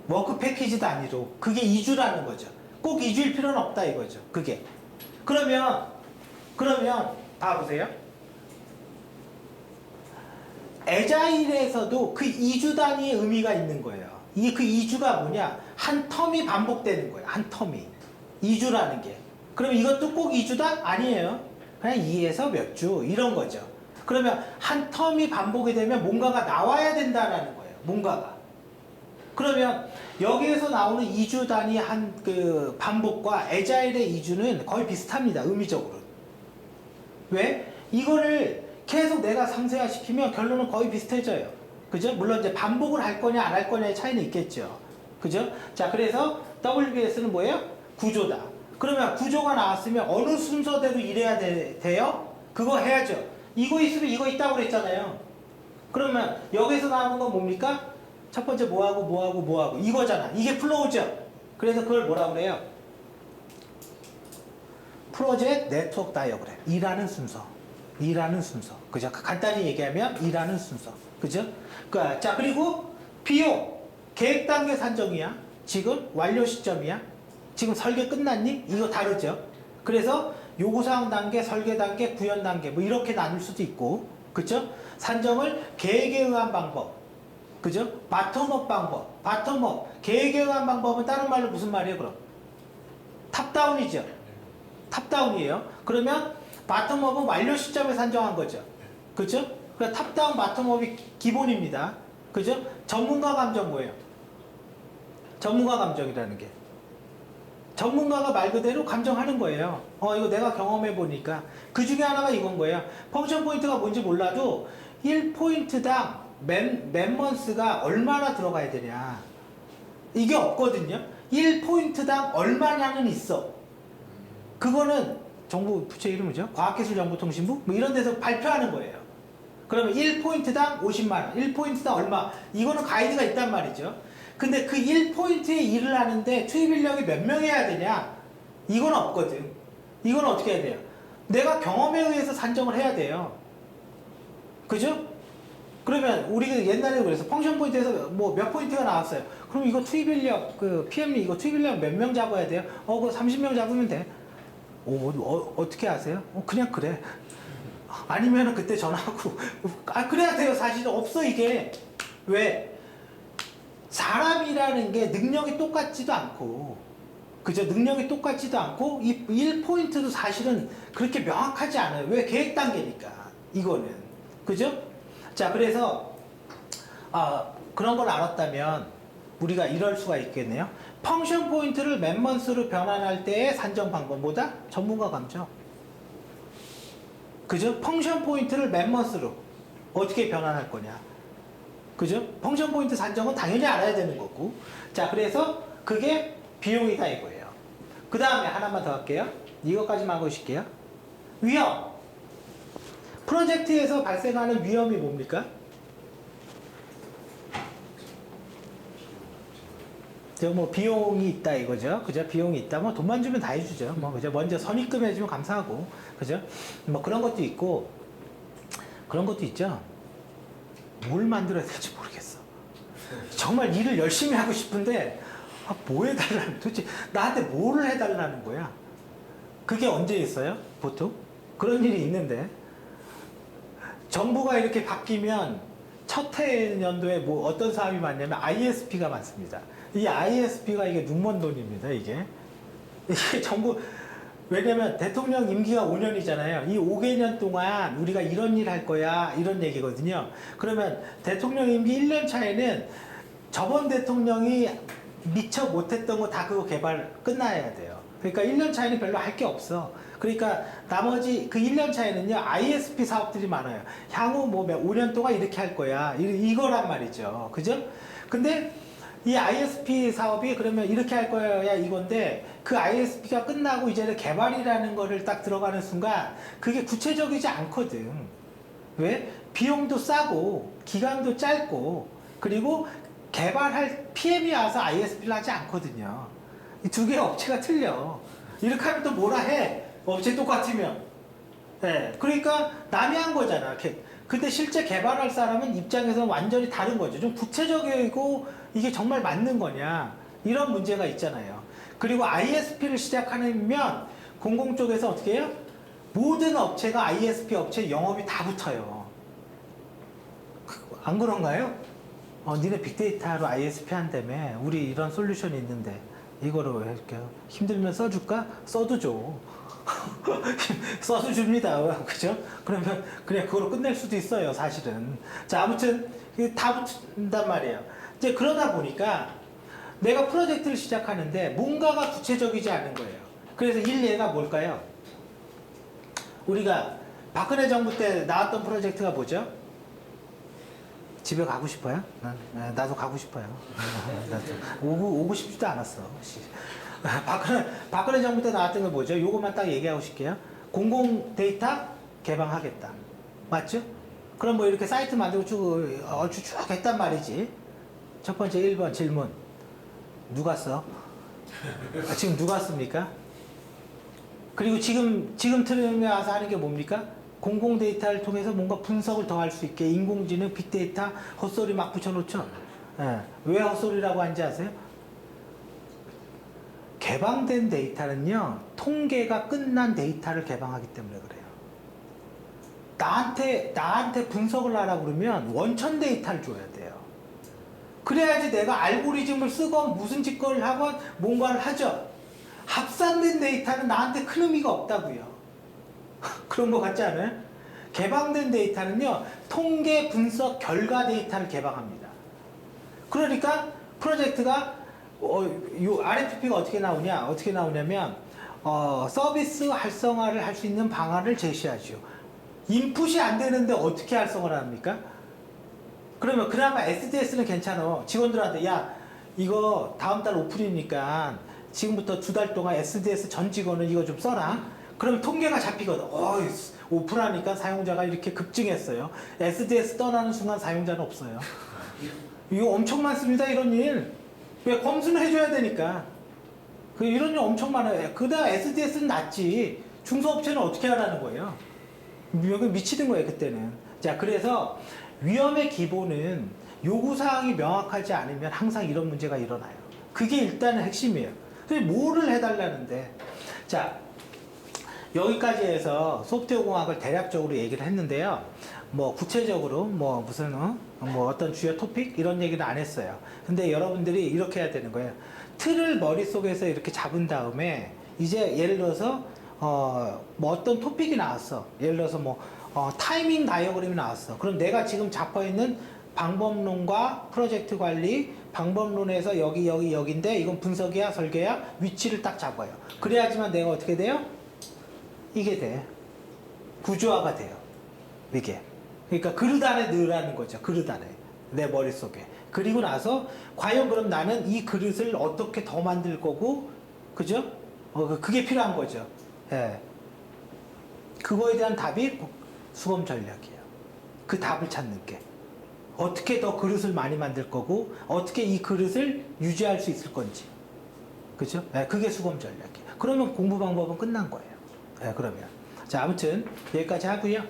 워크 패키지 단위로. 그게 2주라는 거죠. 꼭 2주일 필요는 없다 이거죠. 그게. 그러면 봐보세요. 애자일에서도 그 2주 단위의 의미가 있는 거예요. 이 그 2주가 뭐냐? 한 텀이 반복되는 거예요. 한 텀이. 2주라는 게. 그럼 이것도 꼭 2주다? 아니에요. 그냥 2에서 몇 주 이런 거죠. 그러면 한 텀이 반복이 되면 뭔가가 나와야 된다라는 거예요. 뭔가가. 그러면 여기에서 나오는 2주 단위 한 그 반복과 애자일의 2주는 거의 비슷합니다. 의미적으로. 왜? 이거를 계속 내가 상세화시키면 결론은 거의 비슷해져요. 그죠? 물론 이제 반복을 할 거냐 안 할 거냐의 차이는 있겠죠. 그죠? 자, 그래서 WBS는 뭐예요? 구조다. 그러면 구조가 나왔으면 어느 순서대로 일해야 돼요? 그거 해야죠. 이거 있으면 이거 있다고 그랬잖아요. 그러면 여기서 나오는 건 뭡니까? 첫 번째 뭐하고 이거잖아. 이게 플로우죠. 그래서 그걸 뭐라고 그래요? 프로젝트 네트워크 다이어그램. 일하는 순서. 그죠? 간단히 얘기하면 일하는 순서. 그죠? 자, 그리고 비용. 계획 단계 산정이야. 지금 완료 시점이야. 지금 설계 끝났니? 이거 다르죠? 그래서 요구사항 단계, 설계 단계, 구현 단계 뭐 이렇게 나눌 수도 있고, 그죠? 산정을 계획에 의한 방법, 그죠? 바텀업 방법, 바텀업 계획에 의한 방법은 다른 말로 무슨 말이에요? 그럼 탑다운이죠. 탑다운이에요. 그러면 바텀업은 완료 시점에 산정한 거죠. 그죠? 그러니까 탑다운 바텀업이 기본입니다. 그죠? 전문가 감정 뭐예요? 전문가 감정이라는 게. 전문가가 말 그대로 감정하는 거예요. 이거 내가 경험해 보니까. 그 중에 하나가 이건 거예요. 펑션 포인트가 뭔지 몰라도 1포인트당 멤먼스가 얼마나 들어가야 되냐. 이게 없거든요. 1포인트당 얼마냐는 있어. 그거는 정부 부처 이름이죠. 과학기술정보통신부? 뭐 이런 데서 발표하는 거예요. 그러면 1포인트당 50만원, 1포인트당 얼마. 이거는 가이드가 있단 말이죠. 근데 그 1포인트에 일을 하는데 투입 인력이 몇 명 해야 되냐? 이건 없거든. 이건 어떻게 해야 돼요? 내가 경험에 의해서 산정을 해야 돼요. 그죠? 그러면 우리가 옛날에 그래서 펑션 포인트에서 뭐 몇 포인트가 나왔어요. 그럼 이거 투입 인력, 그 PM이 이거 투입 인력 몇 명 잡아야 돼요? 그거 30명 잡으면 돼. 어떻게 아세요? 그냥 그래. 아니면은 그때 전화하고, 그래야 돼요. 사실은 없어, 이게. 왜? 사람이라는 게 능력이 똑같지도 않고, 그죠? 능력이 똑같지도 않고, 이 1포인트도 사실은 그렇게 명확하지 않아요. 왜? 계획 단계니까. 이거는. 그죠? 자, 그래서, 그런 걸 알았다면, 우리가 이럴 수가 있겠네요. 펑션 포인트를 멤먼스로 변환할 때의 산정 방법보다 전문가 감정. 그죠? 펑션 포인트를 멤먼스로 어떻게 변환할 거냐. 그죠? 펑션 포인트 산정은 당연히 알아야 되는 거고. 자, 그래서 그게 비용이다 이거예요. 그 다음에 하나만 더 할게요. 이것까지만 하고 있을게요. 위험. 프로젝트에서 발생하는 위험이 뭡니까? 뭐 비용이 있다 이거죠. 그죠? 비용이 있다. 뭐 돈만 주면 다 해주죠. 뭐 그죠? 먼저 선입금 해주면 감사하고, 그죠? 뭐 그런 것도 있고, 그런 것도 있죠. 뭘 만들어야 될지 모르겠어. 정말 일을 열심히 하고 싶은데, 뭐 해달라는, 도대체 나한테 뭐를 해달라는 거야? 그게 언제 있어요? 보통? 그런 일이 있는데, 정부가 이렇게 바뀌면 첫 해 연도에 뭐 어떤 사업이 많냐면 ISP가 많습니다. 이 ISP가 이게 눈먼 돈입니다, 이게 정부, 왜냐면 대통령 임기가 5년이잖아요. 이 5개년 동안 우리가 이런 일 할 거야, 이런 얘기거든요. 그러면 대통령 임기 1년 차에는 저번 대통령이 미처 못했던 거 다 그거 개발 끝나야 돼요. 그러니까 1년 차에는 별로 할 게 없어. 그러니까 나머지 그 1년 차에는요, ISP 사업들이 많아요. 향후 뭐 5년 동안 이렇게 할 거야. 이거란 말이죠. 그죠? 근데 이 ISP 사업이 그러면 이렇게 할 거야 이건데 그 ISP가 끝나고 이제는 개발이라는 거를 딱 들어가는 순간 그게 구체적이지 않거든. 왜? 비용도 싸고 기간도 짧고 그리고 개발할 PM이 와서 ISP를 하지 않거든요. 이 두 개의 업체가 틀려. 이렇게 하면 또 뭐라 해? 업체 똑같으면. 네, 그러니까 남이 한 거잖아. 근데 실제 개발할 사람은 입장에서는 완전히 다른 거죠. 좀 구체적이고 이게 정말 맞는 거냐. 이런 문제가 있잖아요. 그리고 ISP를 시작하면 공공 쪽에서 어떻게 해요? 모든 업체가 ISP 업체 영업이 다 붙어요. 안 그런가요? 니네 빅데이터로 ISP 한다며. 우리 이런 솔루션이 있는데 이거로 할게요. 힘들면 써줄까? 써도 줘. 써도 줍니다. 그죠? 그러면 그냥 그걸로 끝낼 수도 있어요, 사실은. 자, 아무튼 다 붙는단 말이에요. 이제 그러다 보니까 내가 프로젝트를 시작하는데 뭔가가 구체적이지 않은 거예요. 그래서 일례가 뭘까요? 우리가 박근혜 정부 때 나왔던 프로젝트가 뭐죠? 집에 가고 싶어요? 나도 가고 싶어요. 나도. 오고 싶지도 않았어. 박근혜 정부 때 나왔던 게 뭐죠? 요것만 딱 얘기하고 싶게요. 공공 데이터 개방하겠다. 맞죠? 그럼 뭐 이렇게 사이트 만들고 얼추 쭉 했단 말이지. 첫 번째 1번 질문. 누가 써? 지금 누가 씁니까? 그리고 지금 틀에 와서 하는 게 뭡니까? 공공 데이터를 통해서 뭔가 분석을 더 할 수 있게 인공지능, 빅데이터, 헛소리 막 붙여놓죠? 예. 왜 헛소리라고 하는지 아세요? 개방된 데이터는요, 통계가 끝난 데이터를 개방하기 때문에 그래요. 나한테 분석을 하라고 그러면 원천 데이터를 줘야 돼요. 그래야지 내가 알고리즘을 쓰건 무슨 짓거리를 하건 뭔가를 하죠. 합산된 데이터는 나한테 큰 의미가 없다고요. 그런 거 같지 않아요? 개방된 데이터는요, 통계 분석 결과 데이터를 개방합니다. 그러니까 프로젝트가 요 RFP가 어떻게 나오냐면 서비스 활성화를 할 수 있는 방안을 제시하죠. 인풋이 안 되는데 어떻게 활성화를 합니까? 그러면 그나마 SDS는 괜찮아. 직원들한테 야 이거 다음 달 오픈이니까 지금부터 2달 동안 SDS 전 직원은 이거 좀 써라. 그럼 통계가 잡히거든. 오픈하니까 사용자가 이렇게 급증했어요. SDS 떠나는 순간 사용자는 없어요. 이거 엄청 많습니다, 이런 일. 왜? 검수는 해줘야 되니까. 이런 일 엄청 많아요. 그다음 SDS는 낫지. 중소업체는 어떻게 하라는 거예요? 여기 미치는 거예요, 그때는. 자, 그래서 위험의 기본은 요구사항이 명확하지 않으면 항상 이런 문제가 일어나요. 그게 일단은 핵심이에요. 그래서 뭐를 해달라는데. 자, 여기까지 해서 소프트웨어 공학을 대략적으로 얘기를 했는데요. 뭐 구체적으로 뭐 무슨 뭐 어떤 주요 토픽 이런 얘기는 안 했어요. 근데 여러분들이 이렇게 해야 되는 거예요. 틀을 머릿속에서 이렇게 잡은 다음에 이제 예를 들어서 뭐 어떤 토픽이 나왔어. 예를 들어서 뭐 타이밍 다이어그램이 나왔어. 그럼 내가 지금 잡혀 있는 방법론과 프로젝트 관리 방법론에서 여기인데 이건 분석이야 설계야 위치를 딱 잡아요. 그래야지만 내가 어떻게 돼요? 이게 돼. 구조화가 돼요. 이게. 그러니까 그릇 안에 넣으라는 거죠. 그릇 안에. 내 머릿속에. 그리고 나서 과연 그럼 나는 이 그릇을 어떻게 더 만들 거고 그죠? 그게 필요한 거죠. 예. 그거에 대한 답이 수검 전략이에요. 그 답을 찾는 게. 어떻게 더 그릇을 많이 만들 거고 어떻게 이 그릇을 유지할 수 있을 건지. 그죠? 예, 그게 수검 전략이에요. 그러면 공부 방법은 끝난 거예요. 네, 그러면. 자, 아무튼 여기까지 하고요.